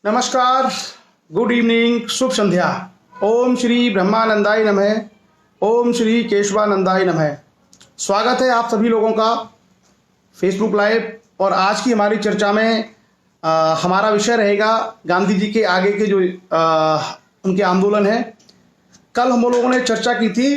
नमस्कार, good evening, शुभ संध्या। ओम श्री ब्रह्मानंदाय नमः। ओम श्री केशवानंदाय नमः। स्वागत है आप सभी लोगों का फेसबुक लाइव। और आज की हमारी चर्चा में हमारा विषय रहेगा गांधी जी के आगे के जो उनके आंदोलन है। कल हम लोगों ने चर्चा की थी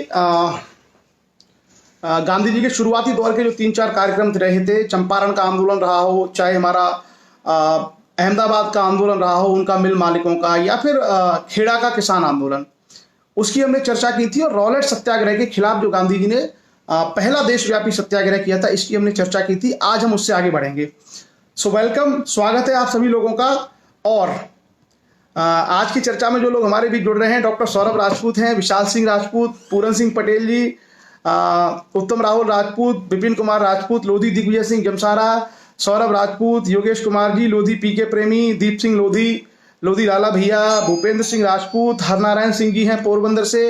गांधी जी के शुरुआती दौर के जो 3-4 कार्यक्रम रहे थे। चंपारण का आंदोलन रहा हो, चाहे हमारा अहमदाबाद का आंदोलन रहा हो, उनका मिल मालिकों का, या फिर खेड़ा का किसान आंदोलन, उसकी हमने चर्चा की थी। और रॉलेट सत्याग्रह के खिलाफ जो गांधी जी ने पहला देशव्यापी सत्याग्रह किया था, इसकी हमने चर्चा की थी। आज हम उससे आगे बढ़ेंगे। सो वेलकम, स्वागत है आप सभी लोगों का। और आज की चर्चा में जो लोग हमारे बीच जुड़ रहे हैं, डॉक्टर सौरभ राजपूत हैं, विशाल सिंह राजपूत, पूरन सिंह पटेल जी, उत्तम राहुल राजपूत, विपिन कुमार राजपूत, लोधी दिग्विजय सिंह जमसारा, सौरभ राजपूत, योगेश कुमार जी, लोधी पीके प्रेमी, दीप सिंह लोधी, लोधी लाला भैया, भूपेंद्र सिंह राजपूत, हरनारायण सिंह जी हैं पोरबंदर से,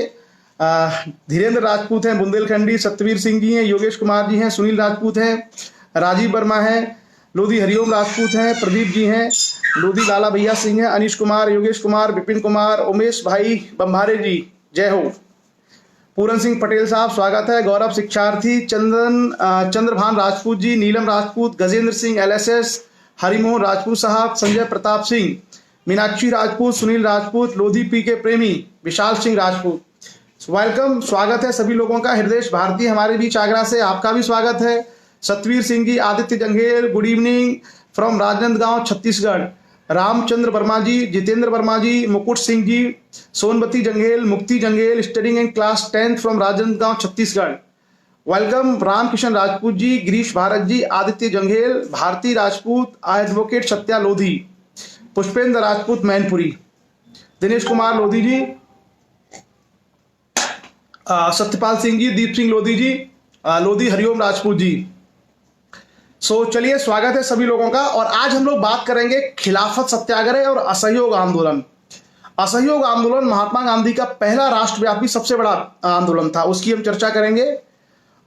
धीरेन्द्र राजपूत हैं बुंदेलखंडी, सत्यवीर सिंह जी हैं, योगेश कुमार जी हैं, सुनील राजपूत हैं, राजीव वर्मा हैं, लोधी हरिओम राजपूत हैं, प्रदीप जी हैं, लोधी लाला भैया सिंह हैं, अनिश कुमार, योगेश कुमार, विपिन कुमार, उमेश भाई बम्भारे जी, जय हो। पूरन सिंह पटेल साहब स्वागत है। गौरव शिक्षार्थी, चंद्रभान राजपूत जी, नीलम राजपूत, गजेंद्र सिंह LSS, हरिमोहन राजपूत साहब, संजय प्रताप सिंह, मीनाक्षी राजपूत, सुनील राजपूत, लोधी पीके प्रेमी, विशाल सिंह राजपूत, वेलकम, स्वागत है सभी लोगों का। हृदय भारती हमारे बीच आगरा से, आपका भी स्वागत है। Satveer Singh ji, Aditya Janghel, good evening from Rajnandgaon Chhattisgarh. Ramchandra Verma ji, Jitendra Verma ji, Mukut Singh ji, Sonbati Janghel, Mukti Janghel, studying in class 10th from Rajnandgaon Chhattisgarh, welcome. Ramkishan Rajput ji, Girish Bharat ji, Aditya Janghel, Bharti Rajput, advocate Satya Lodhi, Pushpendra Rajput Mainpuri, Dinesh Kumar Lodhi ji, Satyapal Singh ji, Deep Singh Lodhi ji, Lodhi Hariom Rajput ji. चलिए, स्वागत है सभी लोगों का। और आज हम लोग बात करेंगे खिलाफत सत्याग्रह और असहयोग आंदोलन। असहयोग आंदोलन महात्मा गांधी का पहला राष्ट्रव्यापी सबसे बड़ा आंदोलन था, उसकी हम चर्चा करेंगे।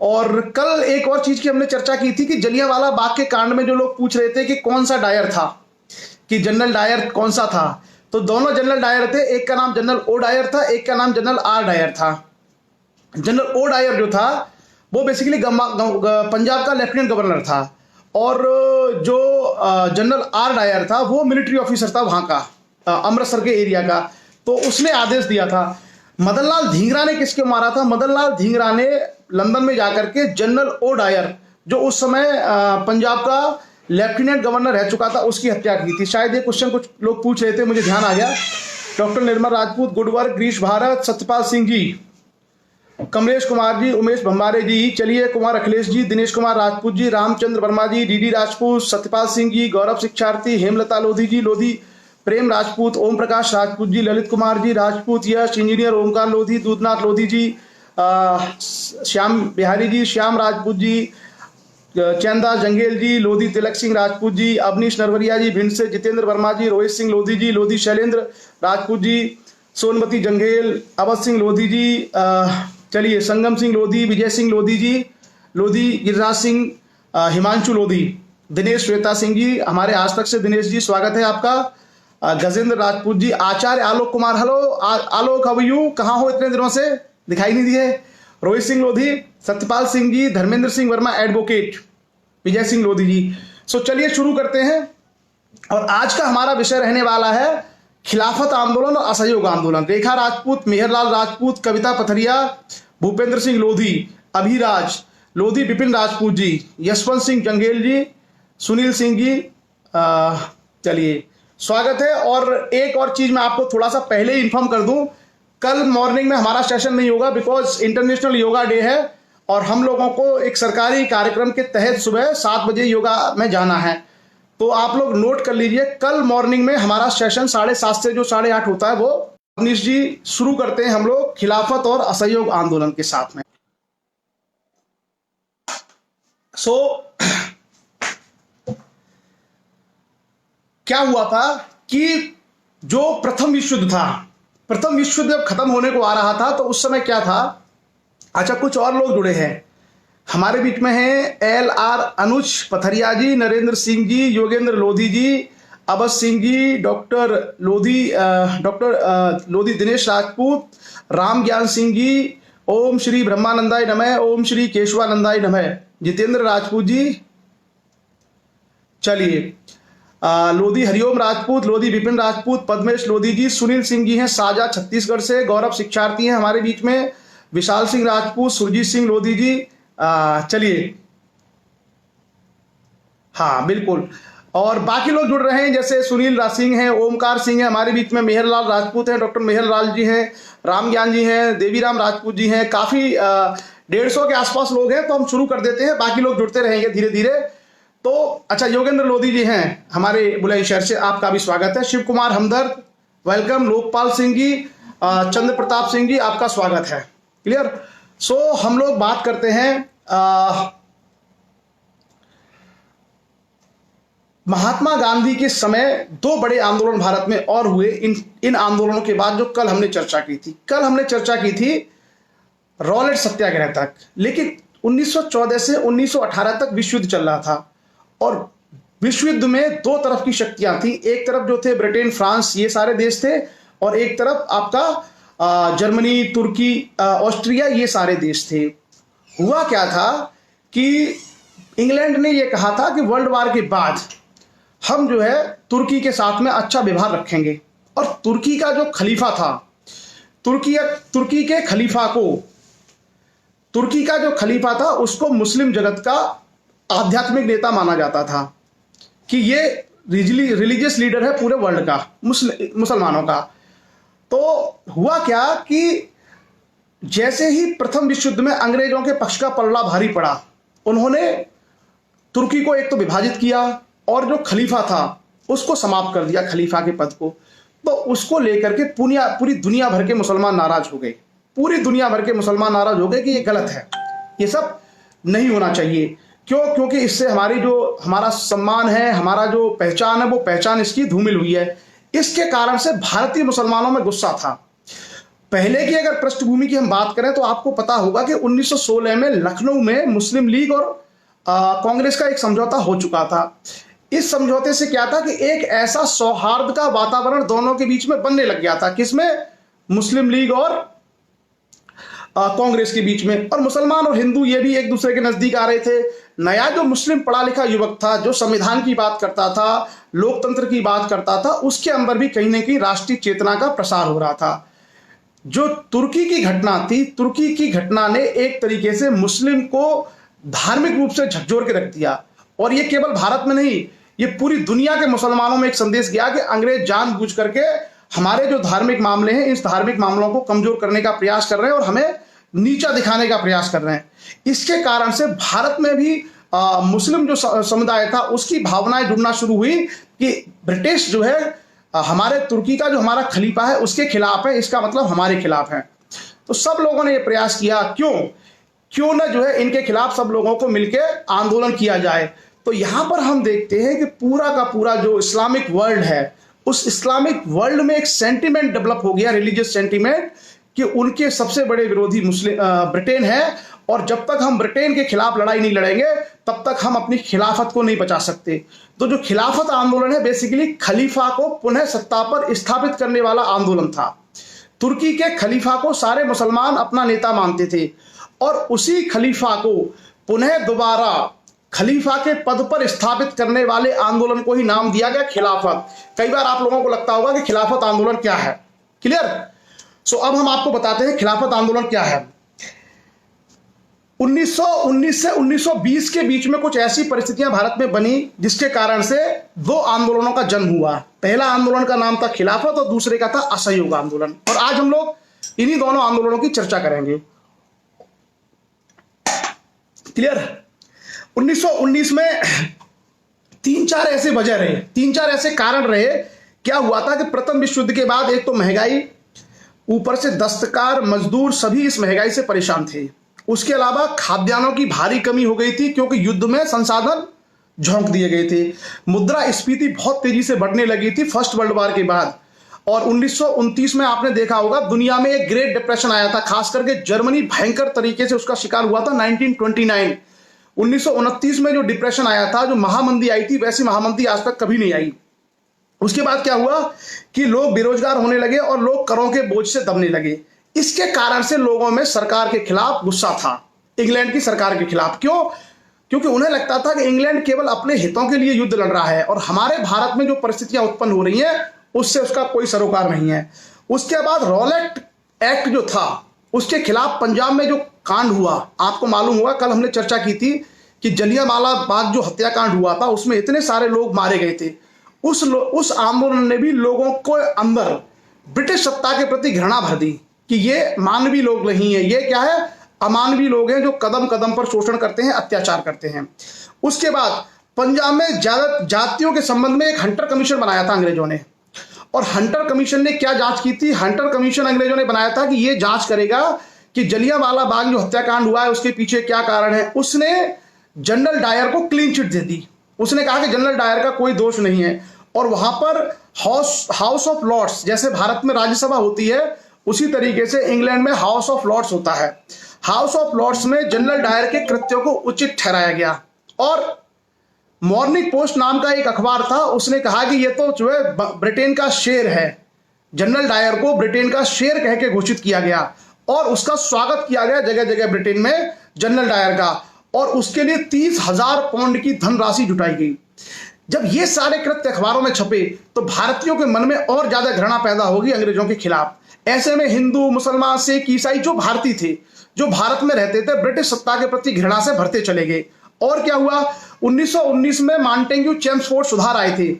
और कल एक और चीज की हमने चर्चा की थी कि जलियांवाला बाग के कांड में जो लोग पूछ रहे थे कि कौन सा डायर था, कि जनरल डायर कौन सा था, तो दोनों जनरल डायर थे। एक का नाम जनरल ओ डायर था, एक का नाम जनरल आर डायर था। जनरल ओ डायर जो था वो बेसिकली पंजाब का लेफ्टिनेंट गवर्नर था, और जो जनरल आर डायर था वो मिलिट्री ऑफिसर था वहां का, अमृतसर के एरिया का। तो उसने आदेश दिया था। मदनलाल धींगरा ने किसके मारा था? मदनलाल धींगरा ने लंदन में जाकर के जनरल ओ डायर, जो उस समय पंजाब का लेफ्टिनेंट गवर्नर रह चुका था, उसकी हत्या की थी। शायद ये क्वेश्चन कुछ लोग पूछ रहे थे, मुझे ध्यान आ गया। डॉक्टर निर्मल राजपूत, गुडवर्क, गिरीश भारत, सत्यपाल सिंह जी, कमलेश कुमार जी, उमेश भंबारे जी, चलिए कुमार अखिलेश जी, दिनेश कुमार राजपूत जी, रामचंद्र वर्मा जी, DD राजपूत, सत्यपाल सिंह जी, गौरव शिक्षार्थी, हेमलता लोधी जी, लोधी प्रेम राजपूत, ओम प्रकाश राजपूत जी, ललित कुमार जी राजपूत, यश इंजीनियर, ओमकार लोधी, दूधनाथ लोधी जी, श्याम बिहारी जी, श्याम राजपूत जी, चैनदास जंगेल जी, लोधी तिलक सिंह राजपूत जी, अवनीश नरवरिया जी भिंड से, जितेंद्र वर्मा जी, रोहित सिंह लोधी जी, लोधी शैलेंद्र राजपूत जी, सोनमती जंगेल, अवध सिंह लोधी जी, चलिए संगम सिंह लोधी, विजय सिंह लोधी जी, लोधी गिरिराज सिंह, हिमांशु लोधी, दिनेश श्वेता सिंह जी, हमारे आज तक से दिनेश जी, स्वागत है आपका। Gajendra Rajput ji, Acharya Alok Kumar, hello Alok, how are you, कहाँ हो इतने दिनों से, दिखाई नहीं दिए। रोहित सिंह लोधी, सत्यपाल सिंह जी, धर्मेंद्र सिंह वर्मा एडवोकेट, विजय सिंह लोधी जी। चलिए शुरू करते हैं। और आज का हमारा विषय रहने वाला है खिलाफत आंदोलन और असहयोग आंदोलन। रेखा राजपूत, मेहरलाल राजपूत, कविता पथरिया, भूपेंद्र सिंह लोधी, अभिराज लोधी, विपिन राजपूत जी, यशवंत सिंह जंगेल जी, सुनील सिंह जी, चलिए स्वागत है। और एक और चीज मैं आपको थोड़ा सा पहले ही इन्फॉर्म कर दूं, कल मॉर्निंग में हमारा सेशन नहीं होगा, बिकॉज इंटरनेशनल योगा डे है और हम लोगों को एक सरकारी कार्यक्रम के तहत सुबह 7 बजे योगा में जाना है। तो आप लोग नोट कर लीजिए, कल मॉर्निंग में हमारा सेशन 7:30 से जो 8:30 होता है, वो अवनीश जी शुरू करते हैं हम लोग खिलाफत और असहयोग आंदोलन के साथ में। क्या हुआ था कि जो प्रथम विश्व युद्ध था, प्रथम विश्व युद्ध जब खत्म होने को आ रहा था, तो उस समय क्या था, अच्छा कुछ और लोग जुड़े हैं हमारे बीच में, हैं LR अनुज पथरिया जी, नरेंद्र सिंह जी, योगेंद्र लोधी जी, अवध सिंह जी, डॉक्टर लोधी दिनेश राजपूत, राम ज्ञान सिंह जी, ओम श्री ब्रह्मानंदाय नमः, ओम श्री केशवानंदाय नमः, जितेंद्र राजपूत जी। चलिए, लोधी हरिओम राजपूत, लोधी विपिन राजपूत, पद्मेश लोधी जी, सुनील सिंह जी हैं साजा छत्तीसगढ़ से, गौरव शिक्षार्थी हैं हमारे बीच में, विशाल सिंह राजपूत, सुरजीत सिंह लोधी जी। चलिए, हाँ बिल्कुल, और बाकी लोग जुड़ रहे हैं जैसे सुनील राज सिंह हैं, ओमकार सिंह हैं हमारे बीच में, मेहरलाल राजपूत हैं, डॉक्टर मेहरलाल जी हैं, राम ज्ञान जी हैं, देवीराम राजपूत जी हैं, काफी 150 के आसपास लोग हैं। तो हम शुरू कर देते हैं, बाकी लोग जुड़ते रहेंगे धीरे धीरे। तो अच्छा, योगेंद्र लोधी जी हैं हमारे बुलंदशहर से, आपका भी स्वागत है। शिव कुमार हमदर्द वेलकम, लोकपाल सिंह जी, चंद्र प्रताप सिंह जी, आपका स्वागत है। क्लियर। सो हम लोग बात करते हैं महात्मा गांधी के समय दो बड़े आंदोलन भारत में और हुए। इन आंदोलनों के बाद जो कल हमने चर्चा की थी रॉलेट सत्याग्रह तक, लेकिन 1914 से 1918 तक विश्व युद्ध चल रहा था और विश्व युद्ध में दो तरफ की शक्तियां थी। एक तरफ जो थे ब्रिटेन, फ्रांस, ये सारे देश थे, और एक तरफ आपका जर्मनी, तुर्की, ऑस्ट्रिया, ये सारे देश थे। हुआ क्या था कि इंग्लैंड ने ये कहा था कि वर्ल्ड वार के बाद हम जो है तुर्की के साथ में अच्छा व्यवहार रखेंगे, और तुर्की का जो खलीफा था, तुर्की का जो खलीफा था उसको मुस्लिम जगत का आध्यात्मिक नेता माना जाता था कि ये रिलीजियस लीडर है पूरे वर्ल्ड का, मुसलमानों का। तो हुआ क्या कि जैसे ही प्रथम विश्व युद्ध में अंग्रेजों के पक्ष का पलड़ा भारी पड़ा, उन्होंने तुर्की को एक तो विभाजित किया और जो खलीफा था उसको समाप्त कर दिया, खलीफा के पद को। तो उसको लेकर के पूरी दुनिया भर के मुसलमान नाराज हो गए, कि ये गलत है, ये सब नहीं होना चाहिए। क्यों? क्योंकि इससे हमारा सम्मान है, हमारा जो पहचान है, वो पहचान इसकी धूमिल हुई है। इसके कारण से भारतीय मुसलमानों में गुस्सा था। पहले की अगर पृष्ठभूमि की हम बात करें तो आपको पता होगा कि 1916 में लखनऊ में मुस्लिम लीग और कांग्रेस का एक समझौता हो चुका था। इस समझौते से क्या था कि एक ऐसा सौहार्द का वातावरण दोनों के बीच में बनने लग गया था, किसमें? मुस्लिम लीग और कांग्रेस के बीच में। और मुसलमान और हिंदू ये भी एक दूसरे के नजदीक आ रहे थे। नया जो मुस्लिम पढ़ा लिखा युवक था, जो संविधान की बात करता था, लोकतंत्र की बात करता था, उसके अंदर भी कहीं ना कहीं राष्ट्रीय चेतना का प्रसार हो रहा था। जो तुर्की की घटना थी, तुर्की की घटना ने एक तरीके से मुस्लिम को धार्मिक रूप से झकझोर के रख दिया। और ये केवल भारत में नहीं, ये पूरी दुनिया के मुसलमानों में एक संदेश गया कि अंग्रेज जानबूझ करके हमारे जो धार्मिक मामले हैं, इस धार्मिक मामलों को कमजोर करने का प्रयास कर रहे हैं और हमें नीचा दिखाने का प्रयास कर रहे हैं। इसके कारण से भारत में भी मुस्लिम जो समुदाय था उसकी भावनाएं जुड़ना शुरू हुई कि ब्रिटिश जो है हमारे तुर्की का जो हमारा खलीफा है उसके खिलाफ है, इसका मतलब हमारे खिलाफ है। तो सब लोगों ने यह प्रयास किया, क्यों ना जो है इनके खिलाफ सब लोगों को मिलकर आंदोलन किया जाए। तो यहां पर हम देखते हैं कि पूरा का पूरा जो इस्लामिक वर्ल्ड है, उस इस्लामिक वर्ल्ड में एक सेंटिमेंट डेवलप हो गया, रिलीजियस सेंटिमेंट, कि उनके सबसे बड़े विरोधी मुस्लिम ब्रिटेन है, और जब तक हम ब्रिटेन के खिलाफ लड़ाई नहीं लड़ेंगे तब तक हम अपनी खिलाफत को नहीं बचा सकते। तो जो खिलाफत आंदोलन है बेसिकली खलीफा को पुनः सत्ता पर स्थापित करने वाला आंदोलन था। तुर्की के खलीफा को सारे मुसलमान अपना नेता मानते थे, और उसी खलीफा को पुनः दोबारा खलीफा के पद पर स्थापित करने वाले आंदोलन को ही नाम दिया गया खिलाफत। कई बार आप लोगों को लगता होगा कि खिलाफत आंदोलन क्या है। क्लियर? सो अब हम आपको बताते हैं खिलाफत आंदोलन क्या है। 1919 से 1920 के बीच में कुछ ऐसी परिस्थितियां भारत में बनी जिसके कारण से दो आंदोलनों का जन्म हुआ। पहला आंदोलन का नाम था खिलाफत और दूसरे का था असहयोग आंदोलन। और आज हम लोग इन्हीं दोनों आंदोलनों की चर्चा करेंगे। क्लियर? 1919 में तीन चार ऐसे कारण रहे। क्या हुआ था कि प्रथम विश्व युद्ध के बाद एक तो महंगाई, ऊपर से दस्तकार, मजदूर सभी इस महंगाई से परेशान थे। उसके अलावा खाद्यान्नों की भारी कमी हो गई थी क्योंकि युद्ध में संसाधन झोंक दिए गए थे। मुद्रास्फीति बहुत तेजी से बढ़ने लगी थी फर्स्ट वर्ल्ड वॉर के बाद। और 1929 में आपने देखा होगा दुनिया में एक ग्रेट डिप्रेशन आया था, खास करके जर्मनी भयंकर तरीके से उसका शिकार हुआ था। 1929 में जो डिप्रेशन आया था, जो महामंदी आई थी, वैसी महामंदी आज तक कभी नहीं आई। उसके बाद क्या हुआ कि लोग बेरोजगार होने लगे और लोग करों के बोझ से दबने लगे। इसके कारण से लोगों में सरकार के खिलाफ गुस्सा था, इंग्लैंड की सरकार के खिलाफ। क्यों? क्योंकि उन्हें लगता था कि इंग्लैंड केवल अपने हितों के लिए युद्ध लड़ रहा है और हमारे भारत में जो परिस्थितियां उत्पन्न हो रही हैं उससे उसका कोई सरोकार नहीं है। उसके बाद रॉलेट एक्ट जो था उसके खिलाफ पंजाब में जो कांड हुआ, आपको मालूम होगा, कल हमने चर्चा की थी कि जलियांवाला बाग जो हत्याकांड हुआ था उसमें इतने सारे लोग मारे गए थे। उस आंदोलन ने भी लोगों को अंदर ब्रिटिश सत्ता के प्रति घृणा भर दी कि ये मानवीय लोग नहीं है, ये क्या है, अमानवीय लोग हैं जो कदम कदम पर शोषण करते हैं, अत्याचार करते हैं। उसके बाद पंजाब में ज्यादा जातियों के संबंध में एक हंटर कमीशन बनाया था अंग्रेजों ने। और हंटर कमीशन ने क्या जांच की थी? हंटर कमीशन अंग्रेजों ने बनाया था कि ये जांच करेगा कि जलियांवाला बाग जो हत्याकांड हुआ है उसके पीछे क्या कारण है। उसने जनरल डायर को क्लीन चिट दे दी। उसने कहा कि जनरल डायर का कोई दोष नहीं है। और वहां पर हाउस ऑफ लॉर्ड्स, जैसे भारत में राज्यसभा होती है उसी तरीके से इंग्लैंड में हाउस ऑफ लॉर्ड्स होता है। हाउस ऑफ लॉर्ड्स में जनरल डायर के कृत्यों को उचित ठहराया गया। और मॉर्निंग पोस्ट नाम का एक अखबार था, उसने कहा कि ये तो जो है ब्रिटेन का शेर है। जनरल डायर को ब्रिटेन का शेर कह के घोषित किया गया और उसका स्वागत किया गया जगह जगह ब्रिटेन में जनरल डायर का, और उसके लिए 30,000 पाउंड की धनराशि जुटाई गई। जब ये सारे कृत्य अखबारों में छपे तो भारतीयों के मन में और ज्यादा घृणा पैदा होगी अंग्रेजों के खिलाफ। ऐसे में हिंदू, मुसलमान, सिख, ईसाई जो भारतीय थे, जो भारत में रहते थे, ब्रिटिश सत्ता के प्रति घृणा से भरते चले गए। और क्या हुआ? 1919 में मॉन्टेग्यू चेम्सफोर्ड सुधार आए थे।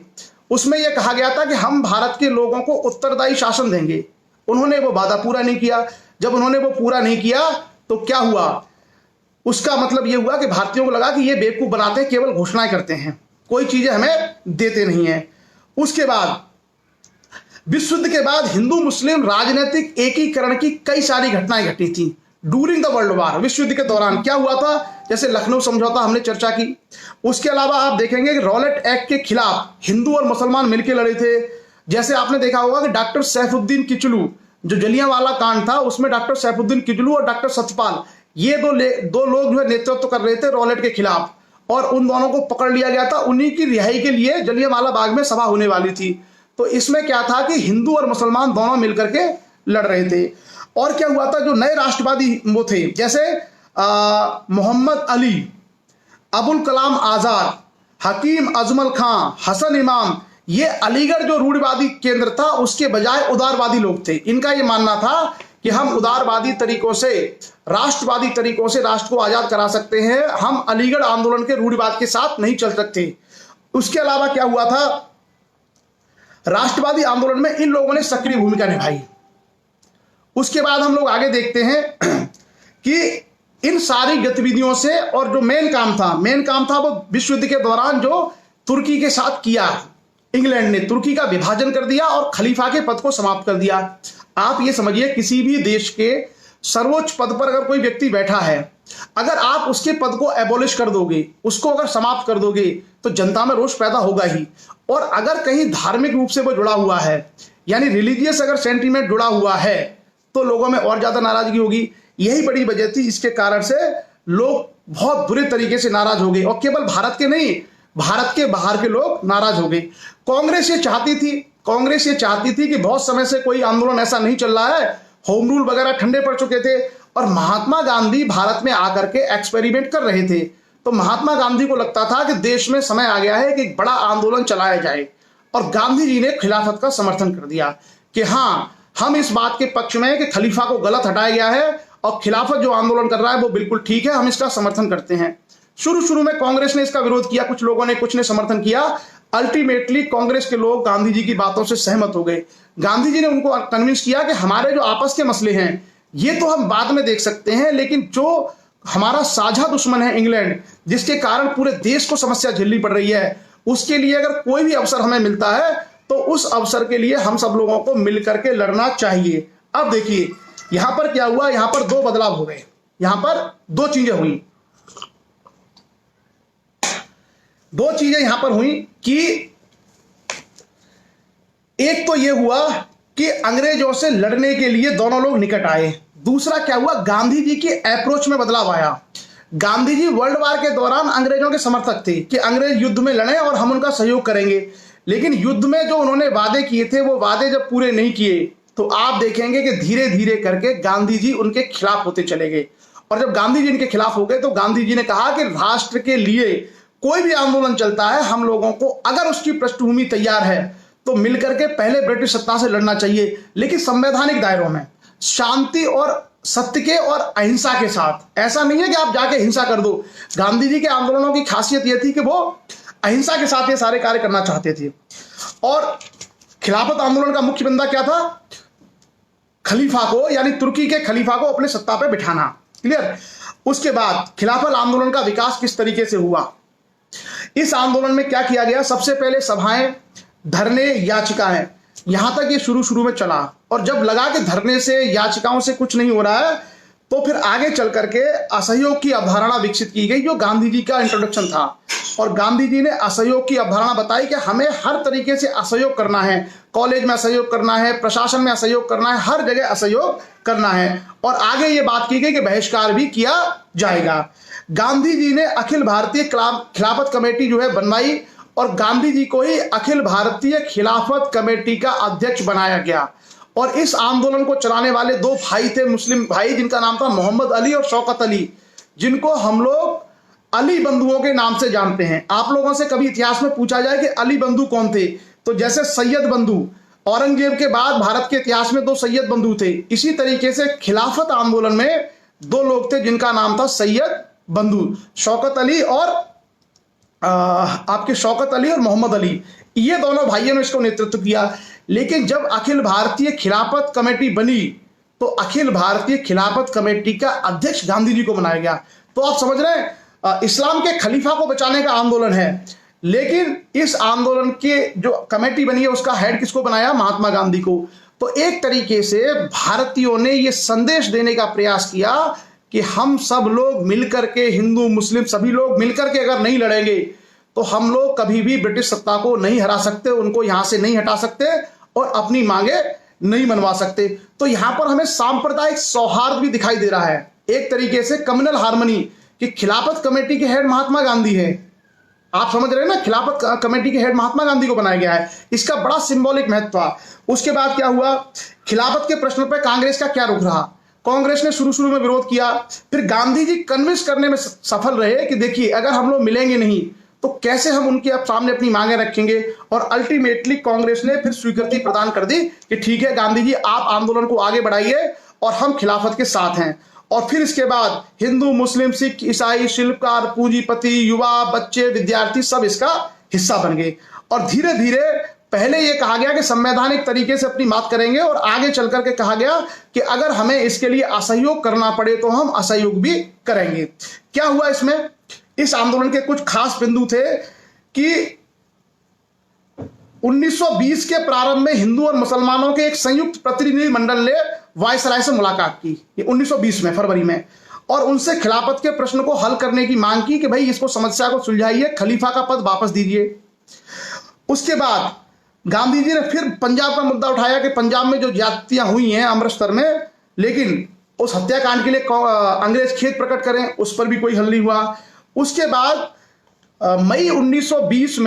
उसमें यह कहा गया था कि हम भारत के लोगों को उत्तरदायी शासन देंगे। उन्होंने वो वादा पूरा नहीं किया। जब उन्होंने वो पूरा नहीं किया तो क्या हुआ? उसका मतलब यह हुआ कि भारतीयों को लगा कि ये बेवकूफ बनाते हैं, केवल घोषणाएं करते हैं, कोई चीजें हमें देते नहीं है। उसके बाद विश्व युद्ध के बाद हिंदू मुस्लिम राजनीतिक एकीकरण की कई सारी घटनाएं घटी थी। ड्यूरिंग द वर्ल्ड वॉर, विश्व युद्ध के दौरान क्या हुआ था? जैसे लखनऊ समझौता हमने चर्चा की। उसके अलावा आप देखेंगे कि रॉलेट एक्ट के खिलाफ हिंदू और मुसलमान मिलकर लड़े थे। जैसे आपने देखा होगा कि डॉक्टर सैफुद्दीन किचलू, जो जलियांवाला कांड था उसमें डॉक्टर सैफुद्दीन किचलू और डॉक्टर सत्यपाल, ये दो लोग जो है नेतृत्व कर रहे थे रॉलेट के खिलाफ, और उन दोनों को पकड़ लिया गया था। उन्हीं की रिहाई के लिए जलियांवाला बाग में सभा होने वाली थी। तो इसमें क्या था कि हिंदू और मुसलमान दोनों मिलकर के लड़ रहे थे। और क्या हुआ था? जो नए राष्ट्रवादी वो थे, जैसे मोहम्मद अली, अबुल कलाम आजाद, हकीम अजमल खां, हसन इमाम, ये अलीगढ़ जो रूढ़िवादी केंद्र था उसके बजाय उदारवादी लोग थे। इनका ये मानना था कि हम उदारवादी तरीकों से, राष्ट्रवादी तरीकों से राष्ट्र को आजाद करा सकते हैं, हम अलीगढ़ आंदोलन के रूढ़िवाद के साथ नहीं चल सकते। उसके अलावा क्या हुआ था? राष्ट्रवादी आंदोलन में इन लोगों ने सक्रिय भूमिका निभाई। उसके बाद हम लोग आगे देखते हैं कि इन सारी गतिविधियों से, और जो मेन काम था वो विश्व युद्ध के दौरान जो तुर्की के साथ किया, इंग्लैंड ने तुर्की का विभाजन कर दिया और खलीफा के पद को समाप्त कर दिया। आप ये समझिए, किसी भी देश के सर्वोच्च पद पर अगर कोई व्यक्ति बैठा है, अगर आप उसके पद को एबॉलिश कर दोगे, उसको अगर समाप्त कर दोगे, तो जनता में रोष पैदा होगा ही। और अगर कहीं धार्मिक रूप से वो जुड़ा हुआ है, यानी रिलीजियस अगर सेंटीमेंट जुड़ा हुआ है, तो लोगों में और ज्यादा नाराजगी होगी। यही बड़ी वजह थी, इसके कारण से लोग बहुत बुरे तरीके से नाराज हो गए। और केवल भारत के नहीं, भारत के बाहर के लोग नाराज हो गए। कांग्रेस ये चाहती थी कि बहुत समय से कोई आंदोलन ऐसा नहीं चल रहा है, होम रूल वगैरह ठंडे पड़ चुके थे, और महात्मा गांधी भारत में आकर के एक्सपेरिमेंट कर रहे थे। तो महात्मा गांधी को लगता था कि देश में समय आ गया है कि एक बड़ा आंदोलन चलाया जाए, और गांधी जी ने खिलाफत का समर्थन कर दिया कि हाँ, हम इस बात के पक्ष में कि खलीफा को गलत हटाया गया है और खिलाफत जो आंदोलन कर रहा है वो बिल्कुल ठीक है, हम इसका समर्थन करते हैं। शुरू में कांग्रेस ने इसका विरोध किया, कुछ लोगों ने, कुछ ने समर्थन किया। अल्टीमेटली कांग्रेस के लोग गांधी जी की बातों से सहमत हो गए। गांधी जी ने उनको कन्विंस किया कि हमारे जो आपस के मसले हैं ये तो हम बाद में देख सकते हैं, लेकिन जो हमारा साझा दुश्मन है इंग्लैंड, जिसके कारण पूरे देश को समस्या झेलनी पड़ रही है, उसके लिए अगर कोई भी अवसर हमें मिलता है तो उस अवसर के लिए हम सब लोगों को मिलकर के लड़ना चाहिए। अब देखिए यहां पर क्या हुआ, यहां पर दो बदलाव हो गए, यहां पर दो चीजें हुई। दो चीजें यहां पर हुई कि एक तो यह हुआ कि अंग्रेजों से लड़ने के लिए दोनों लोग निकट आए। दूसरा क्या हुआ, गांधी जी के अप्रोच में बदलाव आया। गांधी जी वर्ल्ड वार के दौरान अंग्रेजों के समर्थक थे कि अंग्रेज युद्ध में लड़े और हम उनका सहयोग करेंगे, लेकिन युद्ध में जो उन्होंने वादे किए थे वो वादे जब पूरे नहीं किए तो आप देखेंगे कि धीरे धीरे करके गांधी जी उनके खिलाफ होते चले गए। और जब गांधी जी इनके खिलाफ हो गए तो गांधी जी ने कहा कि राष्ट्र के लिए कोई भी आंदोलन चलता है, हम लोगों को अगर उसकी पृष्ठभूमि तैयार है तो मिलकर के पहले ब्रिटिश सत्ता से लड़ना चाहिए, लेकिन संवैधानिक दायरों में, शांति और सत्य के और अहिंसा के साथ। ऐसा नहीं है कि आप जाके हिंसा कर दो। गांधी जी के आंदोलनों की खासियत यह थी कि वो अहिंसा के साथ ये सारे कार्य करना चाहते थे। और खिलाफत आंदोलन का मुख्य बंदा क्या था? खलीफा को, यानी तुर्की के खलीफा को अपने सत्ता पे बिठाना। क्लियर? उसके बाद खिलाफत आंदोलन का विकास किस तरीके से हुआ, इस आंदोलन में क्या किया गया? सबसे पहले सभाएं, धरने, याचिकाएं, यहां तक ये शुरू में चला। और जब लगा कि धरने से, याचिकाओं से कुछ नहीं हो रहा है, तो फिर आगे चल करके असहयोग की अवधारणा विकसित की गई, जो गांधी जी का इंट्रोडक्शन था। और गांधी जी ने असहयोग की अवधारणा बताई कि हमें हर तरीके से असहयोग करना है, कॉलेज में असहयोग करना है, प्रशासन में असहयोग करना है, हर जगह असहयोग करना है। और आगे ये बात की गई कि बहिष्कार भी किया जाएगा। गांधी जी ने अखिल भारतीय खिलाफत कमेटी जो है बनवाई, और गांधी जी को ही अखिल भारतीय खिलाफत कमेटी का अध्यक्ष बनाया गया। और इस आंदोलन को चलाने वाले दो भाई थे, मुस्लिम भाई, जिनका नाम था मोहम्मद अली और शौकत अली, जिनको हम लोग अली बंधुओं के नाम से जानते हैं। आप लोगों से कभी इतिहास में पूछा जाए कि अली बंधु कौन थे, तो जैसे सैयद बंधु, औरंगजेब के बाद भारत के इतिहास में दो सैयद बंधु थे, इसी तरीके से खिलाफत आंदोलन में दो लोग थे जिनका नाम था सैयद बंधु, शौकत अली और आपके शौकत अली और मोहम्मद अली। ये दोनों भाइयों ने इसको नेतृत्व किया। लेकिन जब अखिल भारतीय खिलाफत कमेटी बनी तो अखिल भारतीय खिलाफत कमेटी का अध्यक्ष गांधी जी को बनाया गया। तो आप समझ रहे हैं, इस्लाम के खलीफा को बचाने का आंदोलन है, लेकिन इस आंदोलन के जो कमेटी बनी है उसका हेड किसको बनाया? महात्मा गांधी को। तो एक तरीके से भारतीयों ने यह संदेश देने का प्रयास किया कि हम सब लोग मिलकर के, हिंदू मुस्लिम सभी लोग मिलकर के अगर नहीं लड़ेंगे तो हम लोग कभी भी ब्रिटिश सत्ता को नहीं हरा सकते, उनको यहां से नहीं हटा सकते और अपनी मांगे नहीं मनवा सकते। तो यहां पर हमें सांप्रदायिक सौहार्द भी दिखाई दे रहा है, एक तरीके से कम्युनल हार्मनी, कि खिलाफत कमेटी के हेड महात्मा गांधी है। आप समझ रहे हैं ना, खिलाफत कमेटी के हेड महात्मा गांधी को बनाया गया है, इसका बड़ा सिंबॉलिक महत्व था। उसके बाद क्या हुआ? खिलाफत के प्रश्न पर कांग्रेस का क्या रुख रहा? कांग्रेस ने शुरू में विरोध किया, फिर गांधी जी कन्विंस करने में सफल रहे कि देखिए अगर हम लोग मिलेंगे नहीं तो कैसे हम उनके सामने अपनी मांगे रखेंगे। और अल्टीमेटली कांग्रेस ने फिर स्वीकृति प्रदान कर दी कि ठीक है गांधी जी, आप आंदोलन को आगे बढ़ाइए और हम खिलाफत के साथ हैं। और फिर इसके बाद हिंदू, मुस्लिम, सिख, ईसाई, शिल्पकार, पूंजीपति, युवा, बच्चे, विद्यार्थी सब इसका हिस्सा बन गए। और धीरे धीरे पहले यह कहा गया कि संवैधानिक तरीके से अपनी बात करेंगे, और आगे चल करके कहा गया कि अगर हमें इसके लिए असहयोग करना पड़े तो हम असहयोग भी करेंगे। क्या हुआ इसमें? इस आंदोलन के कुछ खास बिंदु थे कि 1920 के प्रारंभ में हिंदू और मुसलमानों के एक संयुक्त प्रतिनिधि मंडल ने वायसराय से मुलाकात की, ये 1920 में फरवरी में, और उनसे खिलाफत के प्रश्न को हल करने की मांग की कि भाई इसको, समस्या को सुलझाइए, खलीफा का पद वापस दीजिए। उसके बाद गांधी जी ने फिर पंजाब का मुद्दा उठाया कि पंजाब में जो ज्यादतियां हुई हैं अमृतसर में, लेकिन उस हत्याकांड के लिए अंग्रेज खेद प्रकट करें, उस पर भी कोई हल नहीं हुआ। उसके बाद मई 1920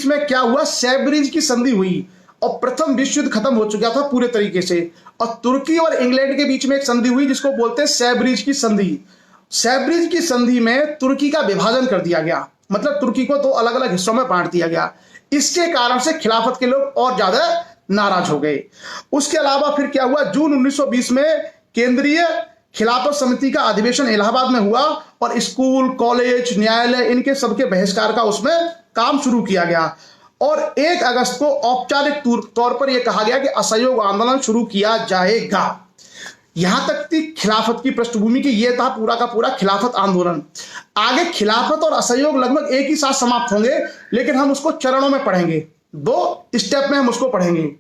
में क्या हुआ? सैब्रिज की संधि हुई और प्रथम विश्व युद्ध खत्म हो चुका था पूरे तरीके से, और तुर्की और इंग्लैंड के बीच में एक संधि हुई जिसको बोलते हैं सैब्रिज की संधि। सैब्रिज की संधि में तुर्की का विभाजन कर दिया गया, मतलब तुर्की को दो अलग अलग हिस्सों में बांट दिया गया। इसके कारण से खिलाफत के लोग और ज्यादा नाराज हो गए। उसके अलावा फिर क्या हुआ? जून 1920 में केंद्रीय खिलाफत समिति का अधिवेशन इलाहाबाद में हुआ और स्कूल, कॉलेज, न्यायालय, इनके सबके बहिष्कार का उसमें काम शुरू किया गया। और 1 अगस्त को औपचारिक तौर पर यह कहा गया कि असहयोग आंदोलन शुरू किया जाएगा। यहां तक थी खिलाफत की पृष्ठभूमि की, यह था पूरा का पूरा खिलाफत आंदोलन। आगे खिलाफत और असहयोग लगभग एक ही साथ समाप्त होंगे, लेकिन हम उसको चरणों में पढ़ेंगे, 2 स्टेप में हम उसको पढ़ेंगे।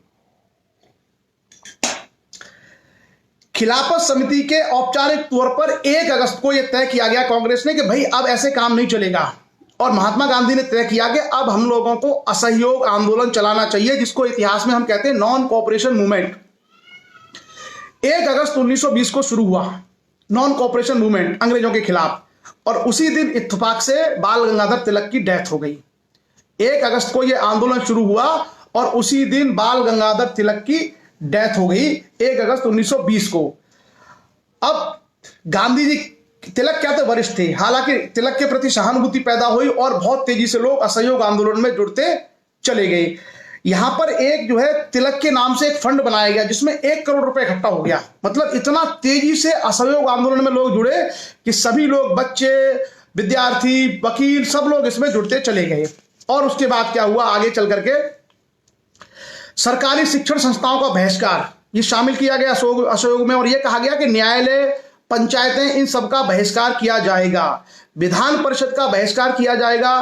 खिलाफत समिति के औपचारिक तौर पर 1 अगस्त को यह तय किया गया कांग्रेस ने कि भाई अब ऐसे काम नहीं चलेगा, और महात्मा गांधी ने तय किया कि अब हम लोगों को असहयोग आंदोलन चलाना चाहिए, जिसको इतिहास में हम कहते हैं नॉन कोऑपरेशन मूवमेंट। 1 अगस्त 1920 को शुरू हुआ नॉन कोऑपरेशन मूवमेंट अंग्रेजों के खिलाफ, और उसी दिन इत्तेफाक से बाल गंगाधर तिलक की डेथ हो गई। 1 अगस्त को यह आंदोलन शुरू हुआ और उसी दिन बाल गंगाधर तिलक की डेथ हो गई 1 अगस्त 1920 को। अब गांधी जी, तिलक क्या थे, वरिष्ठ थे, हालांकि तिलक के प्रति सहानुभूति पैदा हुई और बहुत तेजी से लोग असहयोग आंदोलन में जुड़ते चले गए। यहां पर एक जो है तिलक के नाम से एक फंड बनाया गया जिसमें 1 करोड़ रुपए इकट्ठा हो गया। मतलब इतना तेजी से असहयोग आंदोलन में लोग जुड़े कि सभी लोग, बच्चे, विद्यार्थी, वकील, सब लोग इसमें जुड़ते चले गए। और उसके बाद क्या हुआ, आगे चल करके सरकारी शिक्षण संस्थाओं का बहिष्कार ये शामिल किया गया असहयोग में, और यह कहा गया कि न्यायालय, पंचायतें, इन सब का बहिष्कार किया जाएगा, विधान परिषद का बहिष्कार किया जाएगा,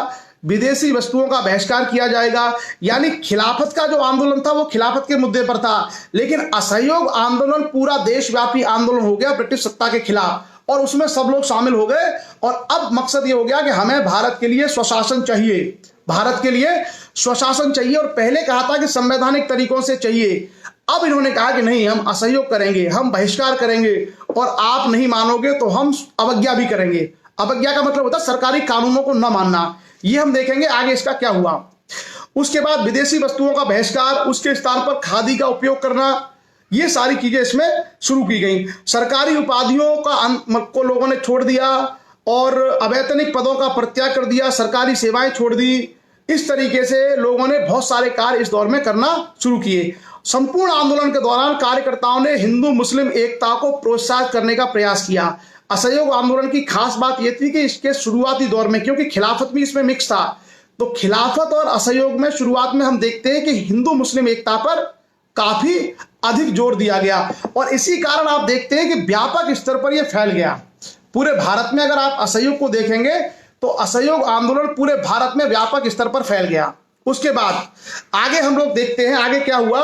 विदेशी वस्तुओं का बहिष्कार किया जाएगा। यानी खिलाफत का जो आंदोलन था वो खिलाफत के मुद्दे पर था, लेकिन असहयोग आंदोलन पूरा देशव्यापी आंदोलन हो गया ब्रिटिश सत्ता के खिलाफ, और उसमें सब लोग शामिल हो गए। और अब मकसद ये हो गया कि हमें भारत के लिए स्वशासन चाहिए, भारत के लिए स्वशासन चाहिए। और पहले कहा था कि संवैधानिक तरीकों से चाहिए, अब इन्होंने कहा कि नहीं, हम असहयोग करेंगे, हम बहिष्कार करेंगे, और आप नहीं मानोगे तो हम अवज्ञा भी करेंगे। अवज्ञा का मतलब होता है सरकारी कानूनों को न मानना। ये हम देखेंगे आगे इसका क्या हुआ। उसके बाद विदेशी वस्तुओं का बहिष्कार, उसके स्थान पर खादी का उपयोग करना, ये सारी चीजें इसमें शुरू की गई। सरकारी उपाधियों को लोगों ने छोड़ दिया और अवैतनिक पदों का परित्याग कर दिया, सरकारी सेवाएं छोड़ दी। इस तरीके से लोगों ने बहुत सारे कार्य इस दौर में करना शुरू किए। संपूर्ण आंदोलन के दौरान कार्यकर्ताओं ने हिंदू मुस्लिम एकता को प्रोत्साहित करने का प्रयास किया। असहयोग आंदोलन की खास बात यह थी कि इसके शुरुआती दौर में, क्योंकि खिलाफत भी इसमें मिक्स था, तो खिलाफत और असहयोग में शुरुआत में हम देखते हैं कि हिंदू मुस्लिम एकता पर काफी अधिक जोर दिया गया, और इसी कारण आप देखते हैं कि व्यापक स्तर पर यह फैल गया पूरे भारत में। अगर आप असहयोग को देखेंगे तो असहयोग आंदोलन पूरे भारत में व्यापक स्तर पर फैल गया। उसके बाद आगे हम लोग देखते हैं आगे क्या हुआ।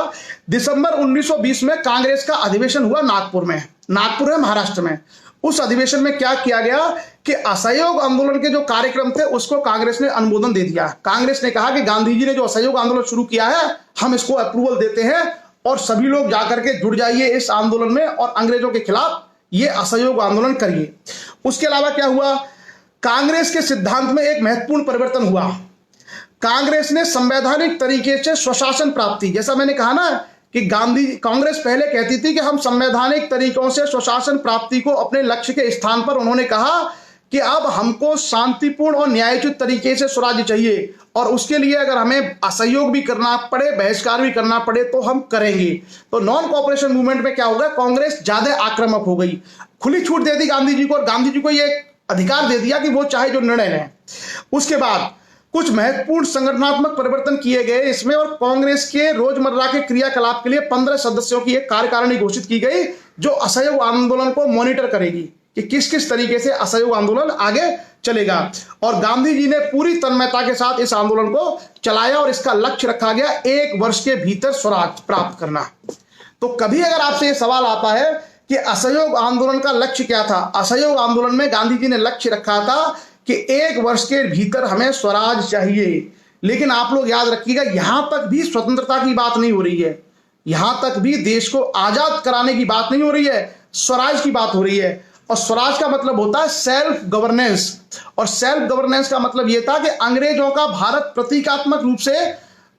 दिसंबर 1920 में कांग्रेस का अधिवेशन हुआ नागपुर में, नागपुर है महाराष्ट्र में। उस अधिवेशन में क्या किया गया कि असहयोग आंदोलन के जो कार्यक्रम थे उसको कांग्रेस ने अनुमोदन दे दिया। कांग्रेस ने कहा कि गांधी जी ने जो असहयोग आंदोलन शुरू किया है हम इसको अप्रूवल देते हैं, और सभी लोग जाकर के जुड़ जाइए इस आंदोलन में और अंग्रेजों के खिलाफ ये असहयोग आंदोलन करिए। उसके अलावा क्या हुआ, कांग्रेस के सिद्धांत में एक महत्वपूर्ण परिवर्तन हुआ। कांग्रेस ने संवैधानिक तरीके से स्वशासन प्राप्ति, जैसा मैंने कहा ना कि कांग्रेस पहले कहती थी कि हम संवैधानिक तरीकों से स्वशासन प्राप्ति को अपने लक्ष्य के स्थान पर, उन्होंने कहा कि अब हमको शांतिपूर्ण और न्यायोचित तरीके से स्वराज्य चाहिए, और उसके लिए अगर हमें असहयोग भी करना पड़े, बहिष्कार भी करना पड़े तो हम करेंगे। तो नॉन कोऑपरेशन मूवमेंट में क्या होगा, कांग्रेस ज्यादा आक्रामक हो गई, खुली छूट दे दी गांधी जी को, और गांधी जी को यह अधिकार दे दिया कि वो चाहे जो निर्णय लें। उसके बाद कुछ महत्वपूर्ण संगठनात्मक परिवर्तन किए गए इसमें, और कांग्रेस के रोजमर्रा के क्रियाकलाप के लिए 15 सदस्यों की एक कार्यकारिणी घोषित की गई जो असहयोग आंदोलन को मॉनिटर करेगी कि किस किस तरीके से असहयोग आंदोलन आगे चलेगा। और गांधी जी ने पूरी तन्मयता के साथ इस आंदोलन को चलाया, और इसका लक्ष्य रखा गया 1 वर्ष के भीतर स्वराज प्राप्त करना। तो कभी अगर आपसे यह सवाल आता है कि असहयोग आंदोलन का लक्ष्य क्या था, असहयोग आंदोलन में गांधी जी ने लक्ष्य रखा था कि 1 वर्ष के भीतर हमें स्वराज चाहिए। लेकिन आप लोग याद रखिएगा, यहां तक भी स्वतंत्रता की बात नहीं हो रही है, यहां तक भी देश को आजाद कराने की बात नहीं हो रही है, स्वराज की बात हो रही है। और स्वराज का मतलब होता है सेल्फ गवर्नेंस, और सेल्फ गवर्नेंस का मतलब यह था कि अंग्रेजों का भारत प्रतीकात्मक रूप से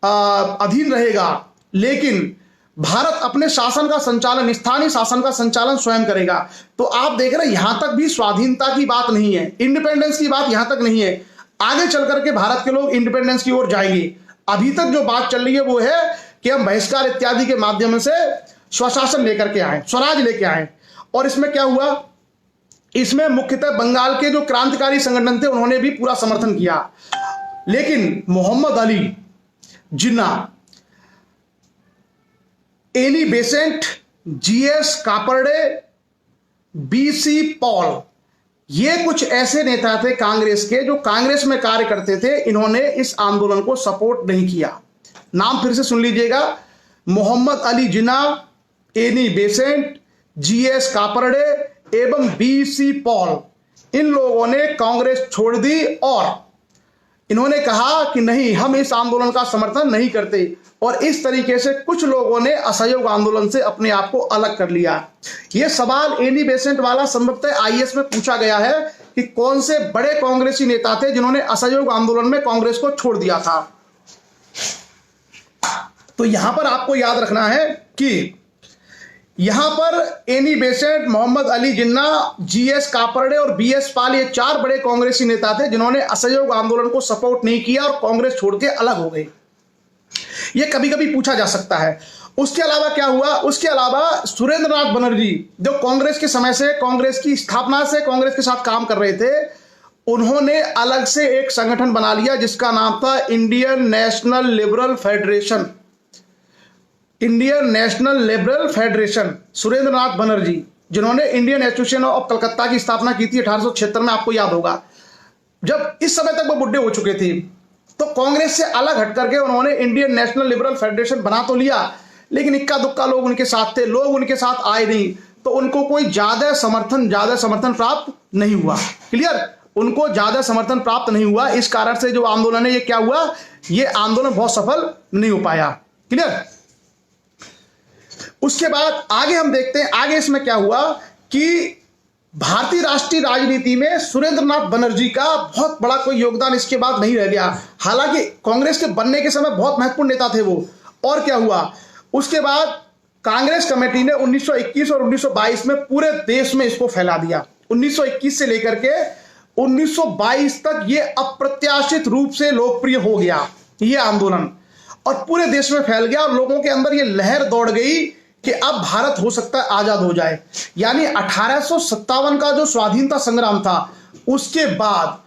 अधीन रहेगा, लेकिन भारत अपने शासन का संचालन, स्थानीय शासन का संचालन स्वयं करेगा। तो आप देख रहे हैं यहां तक भी स्वाधीनता की बात नहीं है, इंडिपेंडेंस की बात यहां तक नहीं है। आगे चल करके भारत के लोग इंडिपेंडेंस की ओर जाएंगे। अभी तक जो बात चल रही है वो है कि हम बहिष्कार इत्यादि के माध्यम से स्वशासन लेकर के आए, स्वराज लेके आए। और इसमें क्या हुआ, इसमें मुख्यतः बंगाल के जो क्रांतिकारी संगठन थे उन्होंने भी पूरा समर्थन किया, लेकिन Mohammad Ali Jinnah, Annie Besant, GS Khaparde, BC Pal, ये कुछ ऐसे नेता थे कांग्रेस के जो कांग्रेस में कार्य करते थे, इन्होंने इस आंदोलन को सपोर्ट नहीं किया। नाम फिर से सुन लीजिएगा, Mohammad Ali Jinnah, Annie Besant, GS कापरडे एवं बीसी पॉल, इन लोगों ने कांग्रेस छोड़ दी और इन्होंने कहा कि नहीं, हम इस आंदोलन का समर्थन नहीं करते। और इस तरीके से कुछ लोगों ने असहयोग आंदोलन से अपने आप को अलग कर लिया। यह सवाल एनी बेसेंट वाला संभवतः आईएएस में पूछा गया है कि कौन से बड़े कांग्रेसी नेता थे जिन्होंने असहयोग आंदोलन में कांग्रेस को छोड़ दिया था। तो यहां पर आपको याद रखना है कि यहां पर एनी बेसेंट, मोहम्मद अली जिन्ना, जीएस कापरडे और बीएस पाल, ये 4 बड़े कांग्रेसी नेता थे जिन्होंने असहयोग आंदोलन को सपोर्ट नहीं किया और कांग्रेस छोड़ के अलग हो गए। ये कभी कभी पूछा जा सकता है। उसके अलावा क्या हुआ? उसके अलावा सुरेंद्र नाथ बनर्जी जो कांग्रेस के समय से, कांग्रेस की स्थापना से कांग्रेस के साथ काम कर रहे थे, उन्होंने अलग से एक संगठन बना लिया जिसका नाम था Indian National Liberal Federation. Indian National Liberal Federation, Surendra Nath Banerjee, जिन्होंने इंडियन एसोसिएशन ऑफ कलकत्ता की स्थापना की थी 1876 में, आपको याद होगा। जब इस समय तक वो बुढ़े हो चुके थे तो कांग्रेस से अलग हट करके उन्होंने इंडियन नेशनल लिबरल फेडरेशन बना तो लिया, लेकिन इक्का दुक्का लोग उनके साथ थे, लोग उनके साथ आए नहीं, तो उनको कोई ज्यादा समर्थन प्राप्त नहीं हुआ। क्लियर? उनको ज्यादा समर्थन प्राप्त नहीं हुआ। इस कारण से जो आंदोलन है ये क्या हुआ? ये आंदोलन बहुत सफल नहीं हो पाया। क्लियर? उसके बाद आगे हम देखते हैं, आगे इसमें क्या हुआ कि भारतीय राष्ट्रीय राजनीति में सुरेंद्रनाथ बनर्जी का बहुत बड़ा कोई योगदान इसके बाद नहीं रह गया। हालांकि कांग्रेस के बनने के समय बहुत महत्वपूर्ण नेता थे वो। और क्या हुआ? उसके बाद कांग्रेस कमेटी ने 1921 और 1922 में पूरे देश में इसको फैला दिया। 1921 से लेकर के 1922 तक ये अप्रत्याशित रूप से लोकप्रिय हो गया ये आंदोलन, और पूरे देश में फैल गया, और लोगों के अंदर ये लहर दौड़ गई कि अब भारत हो सकता है आजाद हो जाए। यानी 1857 का जो स्वाधीनता संग्राम था उसके बाद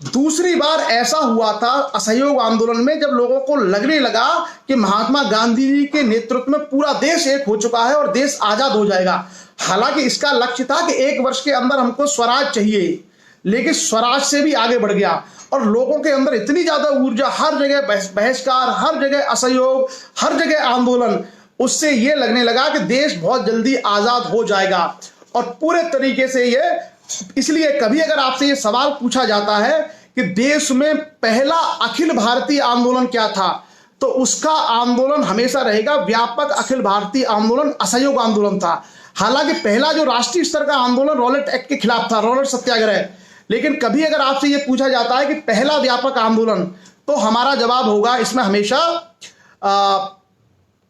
दूसरी बार ऐसा हुआ था असहयोग आंदोलन में, जब लोगों को लगने लगा कि महात्मा गांधी जी के नेतृत्व में पूरा देश एक हो चुका है और देश आजाद हो जाएगा। हालांकि इसका लक्ष्य था कि 1 वर्ष के अंदर हमको स्वराज चाहिए, लेकिन स्वराज से भी आगे बढ़ गया और लोगों के अंदर इतनी ज्यादा ऊर्जा, हर जगह बहिष्कार, हर जगह असहयोग, हर जगह आंदोलन, उससे यह लगने लगा कि देश बहुत जल्दी आजाद हो जाएगा। और पूरे तरीके से ये, इसलिए कभी अगर आपसे ये सवाल पूछा जाता है कि देश में पहला अखिल भारतीय आंदोलन क्या था, तो उसका आंदोलन हमेशा रहेगा व्यापक अखिल भारतीय आंदोलन, असहयोग आंदोलन था। हालांकि पहला जो राष्ट्रीय स्तर का आंदोलन रॉलेट एक्ट के खिलाफ था, रॉलेट सत्याग्रह, लेकिन कभी अगर आपसे यह पूछा जाता है कि पहला व्यापक आंदोलन, तो हमारा जवाब होगा इसमें हमेशा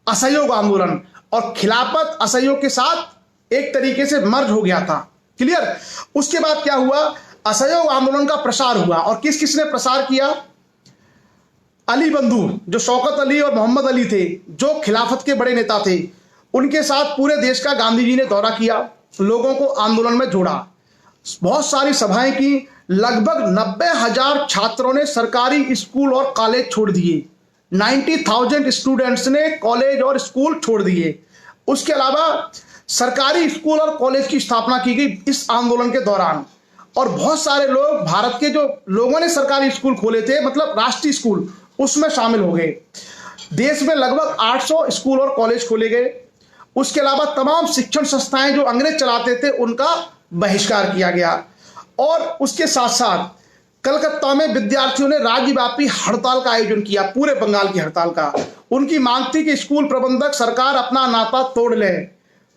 असहयोग आंदोलन। और खिलाफत असहयोग के साथ एक तरीके से मर्ज हो गया था। क्लियर? उसके बाद क्या हुआ? असहयोग आंदोलन का प्रसार हुआ, और किस किसने प्रसार किया? अली बंधु, जो शौकत अली और मोहम्मद अली थे, जो खिलाफत के बड़े नेता थे, उनके साथ पूरे देश का गांधी जी ने दौरा किया, लोगों को आंदोलन में जोड़ा, बहुत सारी सभाएं की, लगभग 90,000 छात्रों ने सरकारी स्कूल और कॉलेज छोड़ दिए, 90,000 स्टूडेंट्स ने कॉलेज और स्कूल छोड़ दिए। उसके अलावा सरकारी स्कूल और कॉलेज की स्थापना की गई इस आंदोलन के दौरान, और बहुत सारे लोग, भारत के जो लोगों ने सरकारी स्कूल खोले थे, मतलब राष्ट्रीय स्कूल, उसमें शामिल हो गए। देश में लगभग 800 स्कूल और कॉलेज खोले गए। उसके अलावा तमाम शिक्षण संस्थाएं जो अंग्रेज चलाते थे उनका बहिष्कार किया गया। और उसके साथ साथ कलकत्ता में विद्यार्थियों ने राज्यव्यापी हड़ताल का आयोजन किया, पूरे बंगाल की हड़ताल का। उनकी मांग थी कि स्कूल प्रबंधक सरकार अपना नाता तोड़ ले।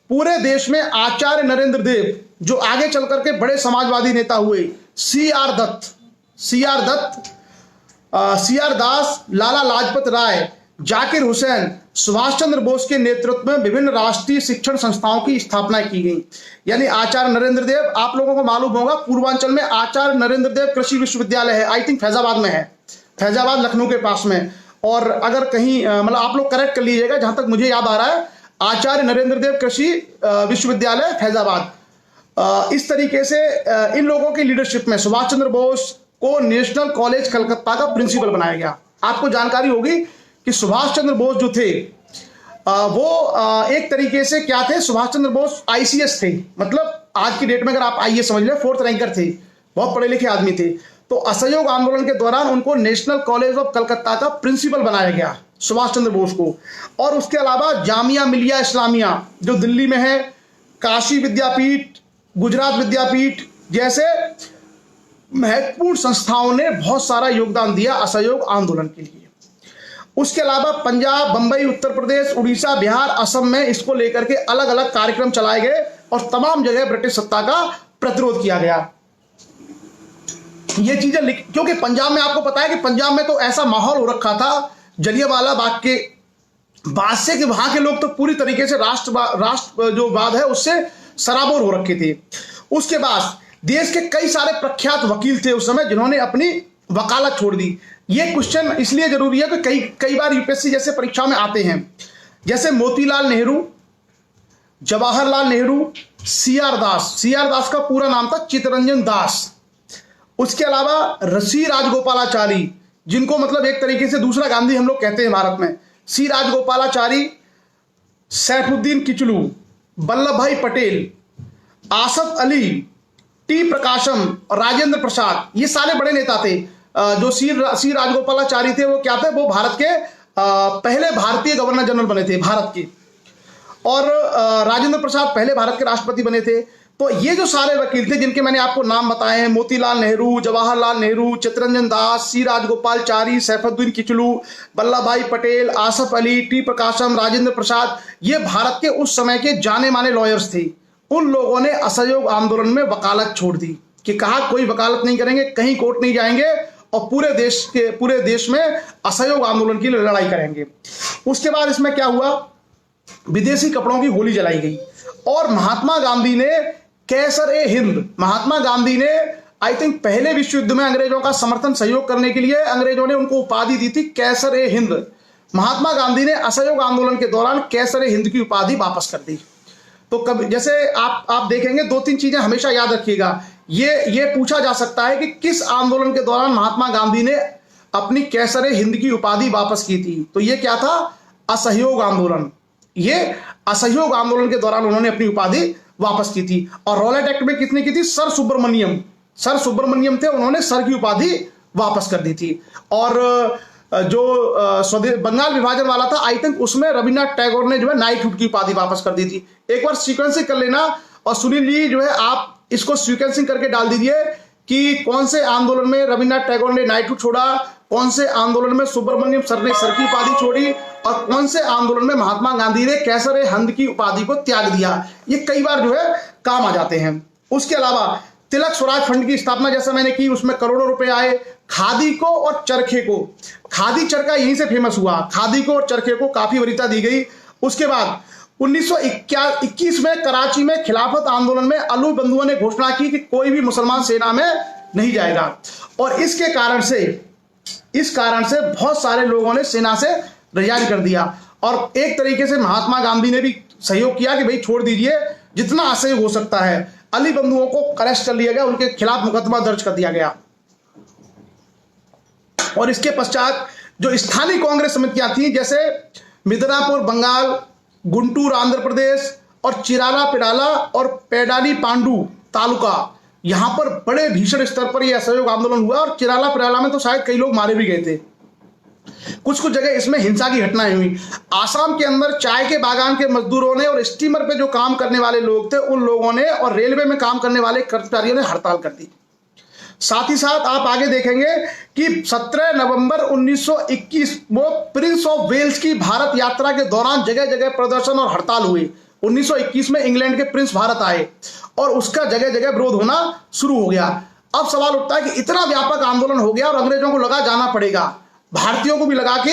पूरे देश में आचार्य नरेंद्र देव, जो आगे चल करके बड़े समाजवादी नेता हुए, सी आर दास, लाला लाजपत राय, जाकिर हुसैन, सुभाष चंद्र बोस के नेतृत्व में विभिन्न राष्ट्रीय शिक्षण संस्थाओं की स्थापना की गई। यानी आचार्य नरेंद्र देव, आप लोगों को मालूम होगा पूर्वांचल में आचार्य नरेंद्र देव कृषि विश्वविद्यालय है, आई थिंक फैजाबाद में है, फैजाबाद लखनऊ के पास में। और अगर कहीं मतलब आप लोग करेक्ट कर लीजिएगा, जहां तक मुझे याद आ रहा है आचार्य नरेंद्र देव कृषि विश्वविद्यालय फैजाबाद। इस तरीके से इन लोगों की लीडरशिप में सुभाष चंद्र बोस को नेशनल कॉलेज कलकत्ता का प्रिंसिपल बनाया गया। आपको जानकारी होगी कि सुभाष चंद्र बोस जो थे वो एक तरीके से क्या थे, सुभाष चंद्र बोस आईसीएस थे, मतलब आज की डेट में अगर आप आईएएस समझ लें, 4th रैंकर थे, बहुत पढ़े लिखे आदमी थे। तो असहयोग आंदोलन के दौरान उनको नेशनल कॉलेज ऑफ कलकत्ता का प्रिंसिपल बनाया गया, सुभाष चंद्र बोस को। और उसके अलावा जामिया मिलिया इस्लामिया जो दिल्ली में है, काशी विद्यापीठ, गुजरात विद्यापीठ जैसे महत्वपूर्ण संस्थाओं ने बहुत सारा योगदान दिया असहयोग आंदोलन के लिए। उसके अलावा पंजाब, बंबई, उत्तर प्रदेश, उड़ीसा, बिहार, असम में इसको लेकर के अलग अलग कार्यक्रम चलाए गए और तमाम जगह ब्रिटिश सत्ता का प्रतिरोध किया गया। ये चीजें क्योंकि पंजाब में आपको पता है कि पंजाब में तो ऐसा माहौल हो रखा था जलियांवाला बाग के बादशाह के वहां के लोग तो पूरी तरीके से राष्ट्र जो वाद है उससे सराबोर हो रखे थे। उसके बाद देश के कई सारे प्रख्यात वकील थे उस समय जिन्होंने अपनी वकालत छोड़ दी। ये क्वेश्चन इसलिए जरूरी है कि कई बार यूपीएससी जैसे परीक्षा में आते हैं, जैसे मोतीलाल नेहरू, जवाहरलाल नेहरू, सीआर दास का पूरा नाम था चित्तरंजन दास। उसके अलावा सी राजगोपालाचारी, जिनको मतलब एक तरीके से दूसरा गांधी हम लोग कहते हैं भारत में, सी राजगोपालाचारी, सैफुद्दीन किचलू, वल्लभ भाई पटेल, आसफ अली, टी प्रकाशम और राजेंद्र प्रसाद, ये सारे बड़े नेता थे। जो सी राजगोपालाचारी थे वो क्या थे, वो भारत के पहले भारतीय गवर्नर जनरल बने थे भारत के, और राजेंद्र प्रसाद पहले भारत के राष्ट्रपति बने थे। तो ये जो सारे वकील थे जिनके मैंने आपको नाम बताए हैं, मोतीलाल नेहरू, जवाहरलाल नेहरू, चित्तरंजन दास, सी राजगोपालाचारी, सैफुद्दीन किचलू, वल्लभ भाई पटेल, आसफ अली, टी प्रकाशम, राजेंद्र प्रसाद, ये भारत के उस समय के जाने माने लॉयर्स थे। उन लोगों ने असहयोग आंदोलन में वकालत छोड़ दी कि कहा कोई वकालत नहीं करेंगे, कहीं कोर्ट नहीं जाएंगे और पूरे देश में असहयोग आंदोलन की लड़ाई करेंगे। उसके बाद इसमें क्या हुआ, विदेशी कपड़ों की होली जलाई गई और महात्मा गांधी ने महात्मा गांधी ने आई थिंक पहले विश्व युद्ध में अंग्रेजों का समर्थन सहयोग करने के लिए अंग्रेजों ने उनको उपाधि दी थी कैसर ए हिंद। महात्मा गांधी ने असहयोग आंदोलन के दौरान कैसर ए हिंद की उपाधि वापस कर दी। तो कब जैसे आप देखेंगे, दो तीन चीजें हमेशा याद रखिएगा। ये पूछा जा सकता है कि किस आंदोलन के दौरान महात्मा गांधी ने अपनी कैसर ए हिंद की उपाधि वापस की थी, तो ये क्या था, असहयोग आंदोलन। ये असहयोग आंदोलन के दौरान उन्होंने अपनी उपाधि वापस की थी। और रॉलेट एक्ट में कितनी की थी, सर सुब्रमण्यम थे, उन्होंने सर की उपाधि वापस कर दी थी। और जो बंगाल विभाजन वाला था, आई थिंक उसमें रविन्द्रनाथ टैगोर ने जो है नाइटहुड की उपाधि वापस कर दी थी। एक बार सीक्वेंसिंग कर लेना और सुनील जी जो है आप इसको सीक्वेंसिंग करके डाल दीजिए कि कौन से आंदोलन में रविन्द्रनाथ टैगोर ने नाइटहुड छोड़ा, कौन से आंदोलन में सुब्रमण्यम सर ने सर की उपाधि छोड़ी और कौन से आंदोलन में महात्मा गांधी ने कैसर ए हिंद की उपाधि को त्याग दिया। ये कई बार जो है काम आ जाते हैं। उसके अलावा तिलक स्वराज फंड की स्थापना जैसा मैंने की, उसमें करोड़ों रुपए आए। खादी को और चरखे को, खादी चरखा यहीं से फेमस हुआ, खादी को और चरखे को काफी वरीयता दी गई। उसके बाद 1921 में कराची में खिलाफत आंदोलन में अलू बंधुओं ने घोषणा की कि कोई भी मुसलमान सेना में नहीं जाएगा और इस कारण से बहुत सारे लोगों ने सेना से रिजाइन कर दिया। और एक तरीके से महात्मा गांधी ने भी सहयोग किया कि भाई छोड़ दीजिए, जितना असहयोग हो सकता है। अली बंधुओं को अरेस्ट कर लिया गया, उनके खिलाफ मुकदमा दर्ज कर दिया गया। और इसके पश्चात जो स्थानीय कांग्रेस समितियां थी, जैसे मिदनापुर बंगाल, गुंटूर आंध्र प्रदेश और चिराला पिराला और पेडाली पांडु तालुका, यहां पर बड़े भीषण स्तर पर यह असहयोग आंदोलन हुआ। और चिराला पिराला में तो शायद कई लोग मारे भी गए थे। कुछ जगह इसमें हिंसा की घटनाएं हुई। आसाम के अंदर चाय के बागान के मजदूरों ने और स्टीमर पे जो काम करने वाले लोग थे उन लोगों ने और रेलवे में काम करने वाले कर्मचारियों ने हड़ताल कर दी। साथ ही साथ आप आगे देखेंगे कि 17 नवंबर 1921 वो प्रिंस ऑफ वेल्स की भारत यात्रा के दौरान जगह जगह प्रदर्शन और हड़ताल हुए। 1921 में इंग्लैंड के प्रिंस भारत आए और उसका जगह जगह विरोध होना शुरू हो गया। अब सवाल उठता है कि इतना व्यापक आंदोलन हो गया और अंग्रेजों को लगा जाना पड़ेगा, भारतीयों को भी लगा के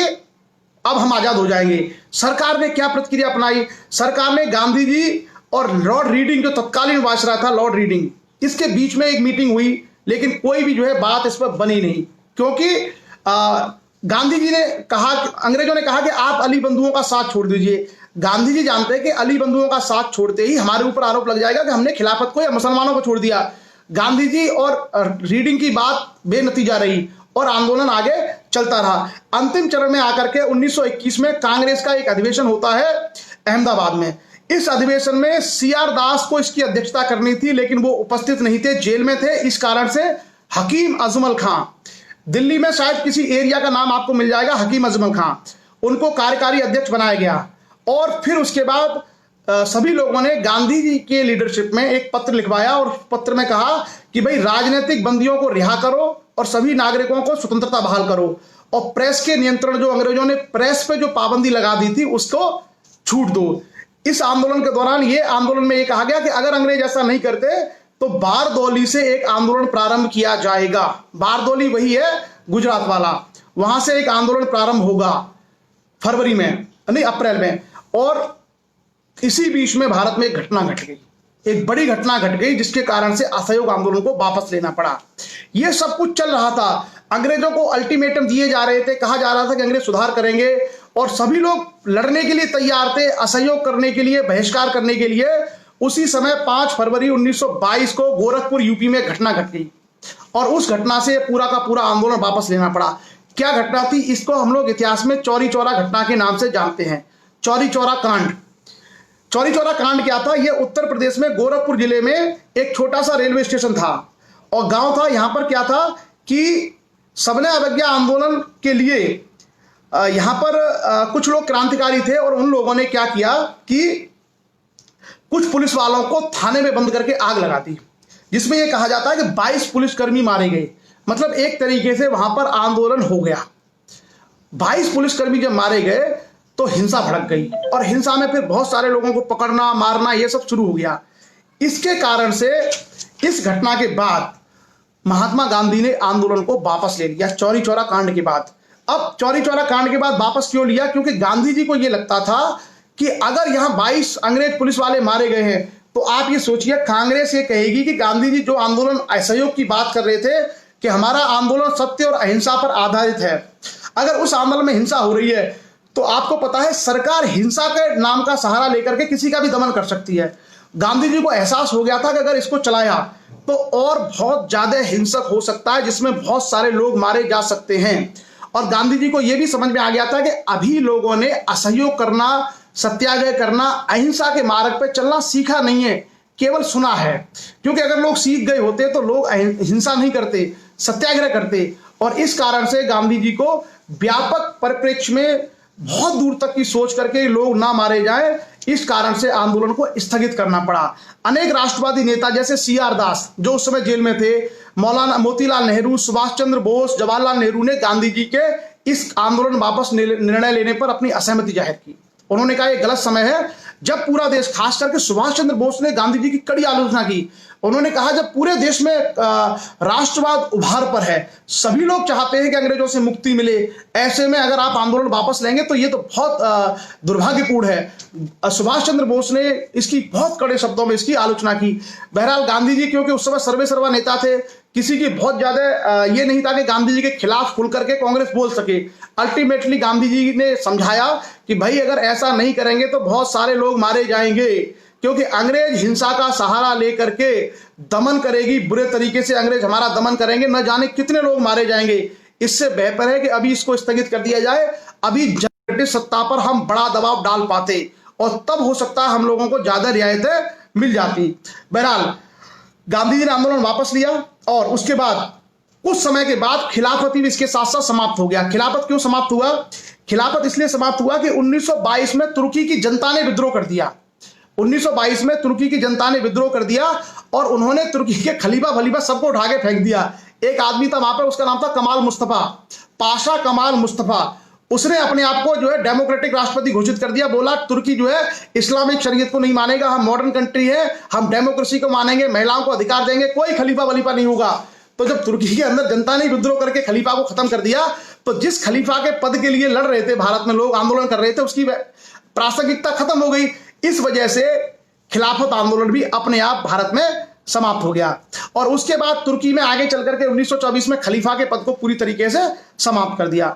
अब हम आजाद हो जाएंगे। सरकार ने क्या प्रतिक्रिया अपनाई? सरकार ने गांधी जी और लॉर्ड रीडिंग, जो तत्कालीन वायसराय था लॉर्ड रीडिंग, इसके बीच में एक मीटिंग हुई, लेकिन कोई भी जो है बात इस पर बनी नहीं, क्योंकि गांधी जी ने कहा, अंग्रेजों ने कहा कि आप अली बंधुओं का साथ छोड़ दीजिए। गांधी जी जानते हैं कि अली बंधुओं का साथ छोड़ते ही हमारे ऊपर आरोप लग जाएगा कि हमने खिलाफत को या मुसलमानों को छोड़ दिया। गांधी जी और रीडिंग की बात बेनतीजा रही और आंदोलन आगे चलता रहा। अंतिम चरण में आकर के 1921 में कांग्रेस का एक अधिवेशन होता है अहमदाबाद में। इस अधिवेशन में सीआर दास को इसकी अध्यक्षता करनी थी, लेकिन वो उपस्थित नहीं थे, जेल में थे। इस कारण से हकीम अजमल खां, दिल्ली में शायद किसी एरिया का नाम आपको मिल जाएगा, हकीम अजमल खां, उनको कार्यकारी अध्यक्ष बनाया गया। और फिर उसके बाद सभी लोगों ने गांधी जी के लीडरशिप में एक पत्र लिखवाया और पत्र में कहा कि भाई राजनीतिक बंदियों को रिहा करो और सभी नागरिकों को स्वतंत्रता बहाल करो और प्रेस के नियंत्रण, जो अंग्रेजों ने प्रेस पे जो पाबंदी लगा दी थी, उसको छूट दो। इस आंदोलन के दौरान ये आंदोलन में ये कहा गया कि अगर अंग्रेज ऐसा नहीं करते तो बारदौली से एक आंदोलन प्रारंभ किया जाएगा। बारदौली वही है गुजरात वाला, वहां से एक आंदोलन प्रारंभ होगा फरवरी में। नहीं अप्रैल में, और इसी बीच में भारत में एक घटना घट गई, एक बड़ी घटना घट गई जिसके कारण से असहयोग आंदोलन को वापस लेना पड़ा। यह सब कुछ चल रहा था, अंग्रेजों को अल्टीमेटम दिए जा रहे थे, कहा जा रहा था कि अंग्रेज सुधार करेंगे और सभी लोग लड़ने के लिए तैयार थे, असहयोग करने के लिए, बहिष्कार करने के लिए। उसी समय 5 फरवरी 1922 को गोरखपुर यूपी में घटना घट गई और उस घटना से पूरा का पूरा आंदोलन वापस लेना पड़ा। क्या घटना थी? इसको हम लोग इतिहास में चौरी चौरा घटना के नाम से जानते हैं, चौरी चौरा कांड। चौरी चौरा कांड क्या था? यह उत्तर प्रदेश में गोरखपुर जिले में एक छोटा सा रेलवे स्टेशन था और गांव था। यहां पर क्या था कि सबने अवज्ञा आंदोलन के लिए यहां पर कुछ लोग क्रांतिकारी थे और उन लोगों ने क्या किया कि कुछ पुलिस वालों को थाने में बंद करके आग लगा दी, जिसमें यह कहा जाता है कि 22 पुलिसकर्मी मारे गए। मतलब एक तरीके से वहां पर आंदोलन हो गया। 22 पुलिसकर्मी जब मारे गए तो हिंसा भड़क गई और हिंसा में फिर बहुत सारे लोगों को पकड़ना, मारना, यह सब शुरू हो गया। इसके कारण से इस घटना के बाद महात्मा गांधी ने आंदोलन को वापस ले लिया, चौरी चौरा कांड के बाद। अब चौरी चौरा कांड के बाद वापस क्यों लिया? क्योंकि गांधी जी को यह लगता था कि अगर यहां 22 अंग्रेज पुलिस वाले मारे गए हैं तो आप ये सोचिए, कांग्रेस ये कहेगी कि गांधी जी जो आंदोलन असहयोग की बात कर रहे थे कि हमारा आंदोलन सत्य और अहिंसा पर आधारित है, अगर उस आंदोलन में हिंसा हो रही है तो आपको पता है सरकार हिंसा के नाम का सहारा लेकर के किसी का भी दमन कर सकती है। गांधी जी को एहसास हो गया था कि अगर इसको चलाया तो और बहुत ज्यादा हिंसक हो सकता है, जिसमें बहुत सारे लोग मारे जा सकते हैं। और गांधी जी को यह भी समझ में आ गया था कि अभी लोगों ने असहयोग करना, सत्याग्रह करना, अहिंसा के मार्ग पर चलना सीखा नहीं है, केवल सुना है। क्योंकि अगर लोग सीख गए होते तो लोग हिंसा नहीं करते, सत्याग्रह करते। और इस कारण से गांधी जी को व्यापक परिप्रेक्ष्य में बहुत दूर तक की सोच करके लोग ना मारे जाएं, इस कारण से आंदोलन को स्थगित करना पड़ा। अनेक राष्ट्रवादी नेता जैसे CR दास जो उस समय जेल में थे, मौलाना मोतीलाल नेहरू, सुभाष चंद्र बोस, जवाहरलाल नेहरू ने गांधी जी के इस आंदोलन वापस निर्णय लेने पर अपनी असहमति जाहिर की। उन्होंने कहा यह गलत समय है। जब पूरा देश, खास करके सुभाष चंद्र बोस ने गांधी जी की कड़ी आलोचना की। उन्होंने कहा जब पूरे देश में राष्ट्रवाद उभार पर है, सभी लोग चाहते हैं कि अंग्रेजों से मुक्ति मिले, ऐसे में अगर आप आंदोलन वापस लेंगे तो ये तो बहुत दुर्भाग्यपूर्ण है। सुभाष चंद्र बोस ने इसकी बहुत कड़े शब्दों में इसकी आलोचना की। बहरहाल गांधी जी क्योंकि उस समय सर्वे सर्वा नेता थे, किसी की बहुत ज्यादा ये नहीं था कि गांधी जी के खिलाफ खुल करके कांग्रेस बोल सके। अल्टीमेटली गांधी जी ने समझाया कि भाई अगर ऐसा नहीं करेंगे तो बहुत सारे लोग मारे जाएंगे, क्योंकि अंग्रेज हिंसा का सहारा लेकर के दमन करेगी, बुरे तरीके से अंग्रेज हमारा दमन करेंगे, न जाने कितने लोग मारे जाएंगे। इससे बेहतर है कि अभी इसको स्थगित कर दिया जाए। अभी ब्रिटिश सत्ता पर हम बड़ा दबाव डाल पाते और तब हो सकता है हम लोगों को ज्यादा रियायतें मिल जाती। बहरहाल गांधी जी ने आंदोलन वापस लिया और उसके बाद कुछ समय के बाद खिलाफत भी इसके साथ साथ समाप्त हो गया। खिलाफत क्यों समाप्त हुआ? खिलाफत इसलिए समाप्त हुआ कि 1922 में तुर्की की जनता ने विद्रोह कर दिया। 1922 में तुर्की की जनता ने विद्रोह कर दिया और उन्होंने तुर्की के खलीफा वलीफा सबको उठा के फेंक दिया। एक आदमी था वहां पर, उसका नाम था कमाल मुस्तफा, पाशा कमाल मुस्तफा। उसने अपने आप को जो है डेमोक्रेटिक राष्ट्रपति घोषित कर दिया। बोला तुर्की जो है इस्लामिक शरीयत को नहीं मानेगा, हम मॉडर्न कंट्री है, हम डेमोक्रेसी को मानेंगे, महिलाओं को अधिकार देंगे, कोई खलीफा वलीफा नहीं होगा। तो जब तुर्की के अंदर जनता ने विद्रोह करके खलीफा को खत्म कर दिया तो जिस खलीफा के पद के लिए लड़ रहे थे भारत में लोग, आंदोलन कर रहे थे, उसकी प्रासंगिकता खत्म हो गई। इस वजह से खिलाफत आंदोलन भी अपने आप भारत में समाप्त हो गया। और उसके बाद तुर्की में आगे चल करके 1924 में खलीफा के पद को पूरी तरीके से समाप्त कर दिया।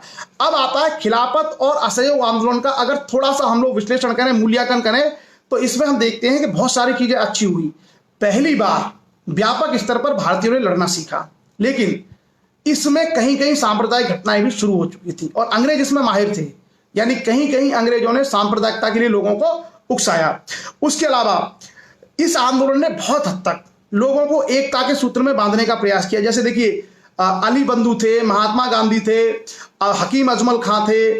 अब आता है खिलाफत और असहयोग आंदोलन का अगर थोड़ा सा हम लोग विश्लेषण करें, मूल्यांकन करें, तो इसमें हम देखते हैं कि बहुत सारी चीजें अच्छी हुई। पहली बार व्यापक स्तर पर भारतीयों ने लड़ना सीखा, लेकिन इसमें कहीं कहीं सांप्रदायिक घटनाएं भी शुरू हो चुकी थी और अंग्रेज इसमें माहिर थे। यानी कहीं कहीं अंग्रेजों ने सांप्रदायिकता के लिए लोगों को उकसाया। उसके अलावा इस आंदोलन ने बहुत हद तक लोगों को एकता के सूत्र में बांधने का प्रयास किया। जैसे देखिए अली बंधु थे, महात्मा गांधी थे, हकीम अजमल खां थे,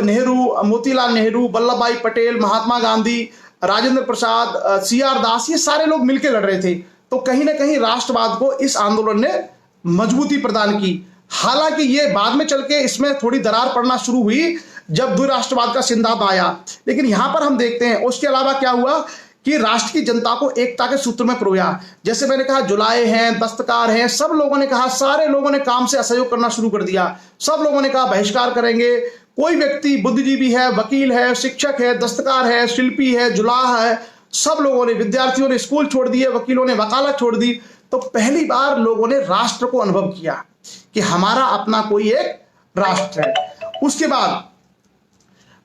नेहरू, मोतीलाल नेहरू, वल्लभ भाई पटेल, महात्मा गांधी, राजेंद्र प्रसाद, CR दास, ये सारे लोग मिलकर लड़ रहे थे। तो कहीं ना कहीं राष्ट्रवाद को इस आंदोलन ने मजबूती प्रदान की। हालांकि ये बाद में चल के इसमें थोड़ी दरार पड़ना शुरू हुई जब द्विराष्ट्रवाद का सिद्धांत आया, लेकिन यहां पर हम देखते हैं उसके अलावा क्या हुआ कि राष्ट्र की जनता को एकता के सूत्र में पिरोया। जैसे मैंने कहा जुलाहे हैं, दस्तकार हैं, सब लोगों ने कहा, सारे लोगों ने काम से असहयोग करना शुरू कर दिया। सब लोगों ने कहा बहिष्कार करेंगे, कोई व्यक्ति बुद्धिजीवी है, वकील है, शिक्षक है, दस्तकार है, शिल्पी है, जुलाह है, सब लोगों ने, विद्यार्थियों ने स्कूल छोड़ दिए, वकीलों ने वकालत छोड़ दी। तो पहली बार लोगों ने राष्ट्र को अनुभव किया कि हमारा अपना कोई एक राष्ट्र है। उसके बाद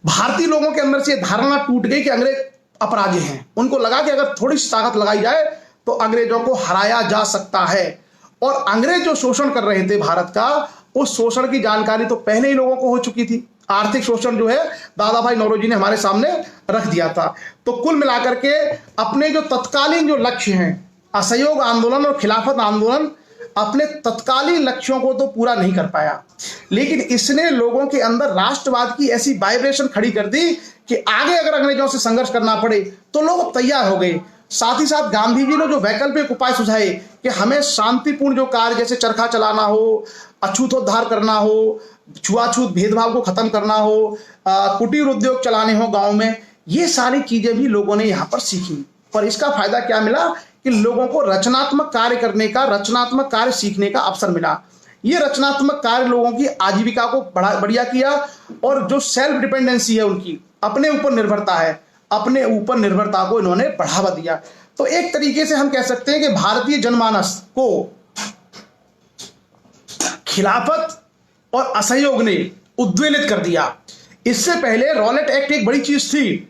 भारतीय लोगों के अंदर से धारणा टूट गई कि अंग्रेज अपराधी हैं। उनको लगा कि अगर थोड़ी सी ताकत लगाई जाए तो अंग्रेजों को हराया जा सकता है। और अंग्रेज जो शोषण कर रहे थे भारत का, उस शोषण की जानकारी तो पहले ही लोगों को हो चुकी थी। आर्थिक शोषण जो है दादा भाई नौरोजी ने हमारे सामने रख दिया था। तो कुल मिलाकर के अपने जो तत्कालीन जो लक्ष्य हैं, असहयोग आंदोलन और खिलाफत आंदोलन अपने तत्कालीन लक्ष्यों को तो पूरा नहीं कर पाया, लेकिन इसने लोगों के अंदर राष्ट्रवाद की ऐसी वाइब्रेशन खड़ी कर दी कि आगे अगर अंग्रेजों से संघर्ष करना पड़े तो लोग तैयार हो गए। साथ ही साथ गांधी जी ने जो वैकल्पिक उपाय सुझाए कि हमें शांतिपूर्ण जो कार्य, जैसे चरखा चलाना हो, अछूतोद्धार करना हो, छुआछूत भेदभाव को खत्म करना हो, कुटीर उद्योग चलाने हो गांव में, ये सारी चीजें भी लोगों ने यहाँ पर सीखी। और इसका फायदा क्या मिला कि लोगों को रचनात्मक कार्य करने का, रचनात्मक कार्य सीखने का अवसर मिला। ये रचनात्मक कार्य लोगों की आजीविका को बढ़िया किया, और जो सेल्फ डिपेंडेंसी है उनकी, अपने ऊपर निर्भरता है, अपने ऊपर निर्भरता को इन्होंने बढ़ावा दिया। तो एक तरीके से हम कह सकते हैं कि भारतीय जनमानस को खिलाफत और असहयोग ने उद्वेलित कर दिया। इससे पहले रॉलेट एक्ट एक बड़ी चीज थी,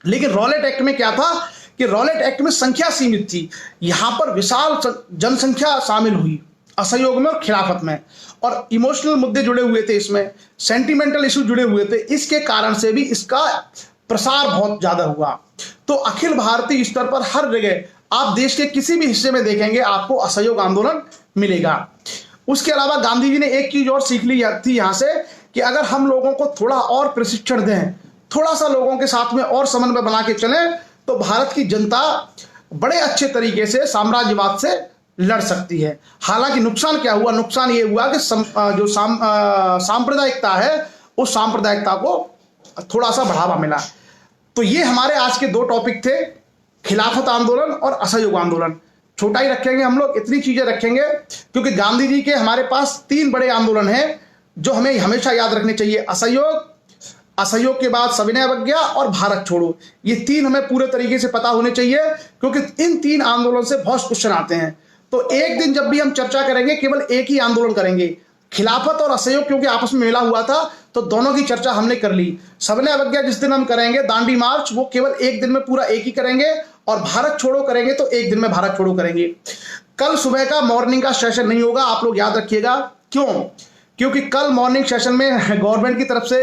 लेकिन रॉलेट एक्ट में क्या था कि रॉलेट एक्ट में संख्या सीमित थी। यहां पर विशाल जनसंख्या शामिल हुई असहयोग में और खिलाफत में, और इमोशनल मुद्दे जुड़े हुए थे, इसमें सेंटिमेंटल इशू जुड़े हुए थे। इसके कारण से भी इसका प्रसार बहुत ज्यादा हुआ। तो अखिल भारतीय स्तर पर हर जगह आप देश के किसी भी हिस्से में देखेंगे आपको असहयोग आंदोलन मिलेगा। उसके अलावा गांधी जी ने एक चीज और सीख ली थी यहां से कि अगर हम लोगों को थोड़ा और प्रशिक्षण दें, थोड़ा सा लोगों के साथ में और समन्वय बना के चलें, तो भारत की जनता बड़े अच्छे तरीके से साम्राज्यवाद से लड़ सकती है। हालांकि नुकसान क्या हुआ? नुकसान ये हुआ कि जो सांप्रदायिकता है, उस सांप्रदायिकता को थोड़ा सा बढ़ावा मिला। तो ये हमारे आज के दो टॉपिक थे, खिलाफत आंदोलन और असहयोग आंदोलन। छोटा ही रखेंगे हम लोग, इतनी चीजें रखेंगे क्योंकि गांधी जी के हमारे पास 3 बड़े आंदोलन हैं जो हमें हमेशा याद रखने चाहिए। असहयोग, असहयोग के बाद सविनय अवज्ञा और भारत छोड़ो, ये 3 हमें पूरे तरीके से पता होने चाहिए, क्योंकि इन 3 आंदोलन से बहुत क्वेश्चन आते हैं। तो एक दिन जब भी हम चर्चा करेंगे केवल एक ही आंदोलन करेंगे, खिलाफत और असहयोग, क्योंकि आपस में मिला हुआ था तो दोनों की चर्चा हमने कर ली। सविनय अवज्ञा जिस दिन हम करेंगे, दांडी मार्च, वो केवल एक दिन में पूरा एक ही करेंगे, और भारत छोड़ो करेंगे तो एक दिन में भारत छोड़ो करेंगे। कल सुबह का मॉर्निंग का सेशन नहीं होगा, आप लोग याद रखिएगा। क्यों? क्योंकि कल मॉर्निंग सेशन में गवर्नमेंट की तरफ से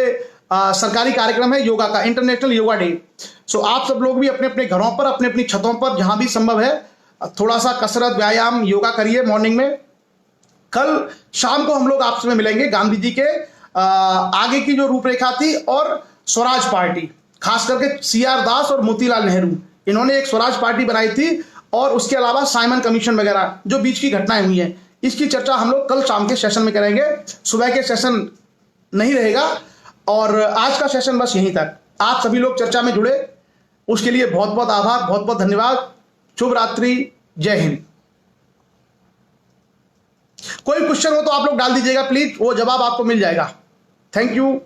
सरकारी कार्यक्रम है योगा का, इंटरनेशनल योगा डे। सो आप सब लोग भी अपने अपने घरों पर, अपने अपनी छतों पर जहां भी संभव है थोड़ा सा कसरत, व्यायाम, योगा करिए मॉर्निंग में। कल शाम को हम लोग आपस में मिलेंगे। गांधी जी के आगे की जो रूपरेखा थी, और स्वराज पार्टी, खास करके CR दास और मोतीलाल नेहरू, इन्होंने एक स्वराज पार्टी बनाई थी, और उसके अलावा साइमन कमीशन वगैरह जो बीच की घटनाएं हुई हैं, इसकी चर्चा हम लोग कल शाम के सेशन में करेंगे। सुबह के सेशन नहीं रहेगा, और आज का सेशन बस यहीं तक। आप सभी लोग चर्चा में जुड़े, उसके लिए बहुत बहुत आभार, बहुत बहुत धन्यवाद। शुभ रात्रि, जय हिंद। कोई क्वेश्चन हो तो आप लोग डाल दीजिएगा प्लीज, वो जवाब आपको मिल जाएगा। Thank you.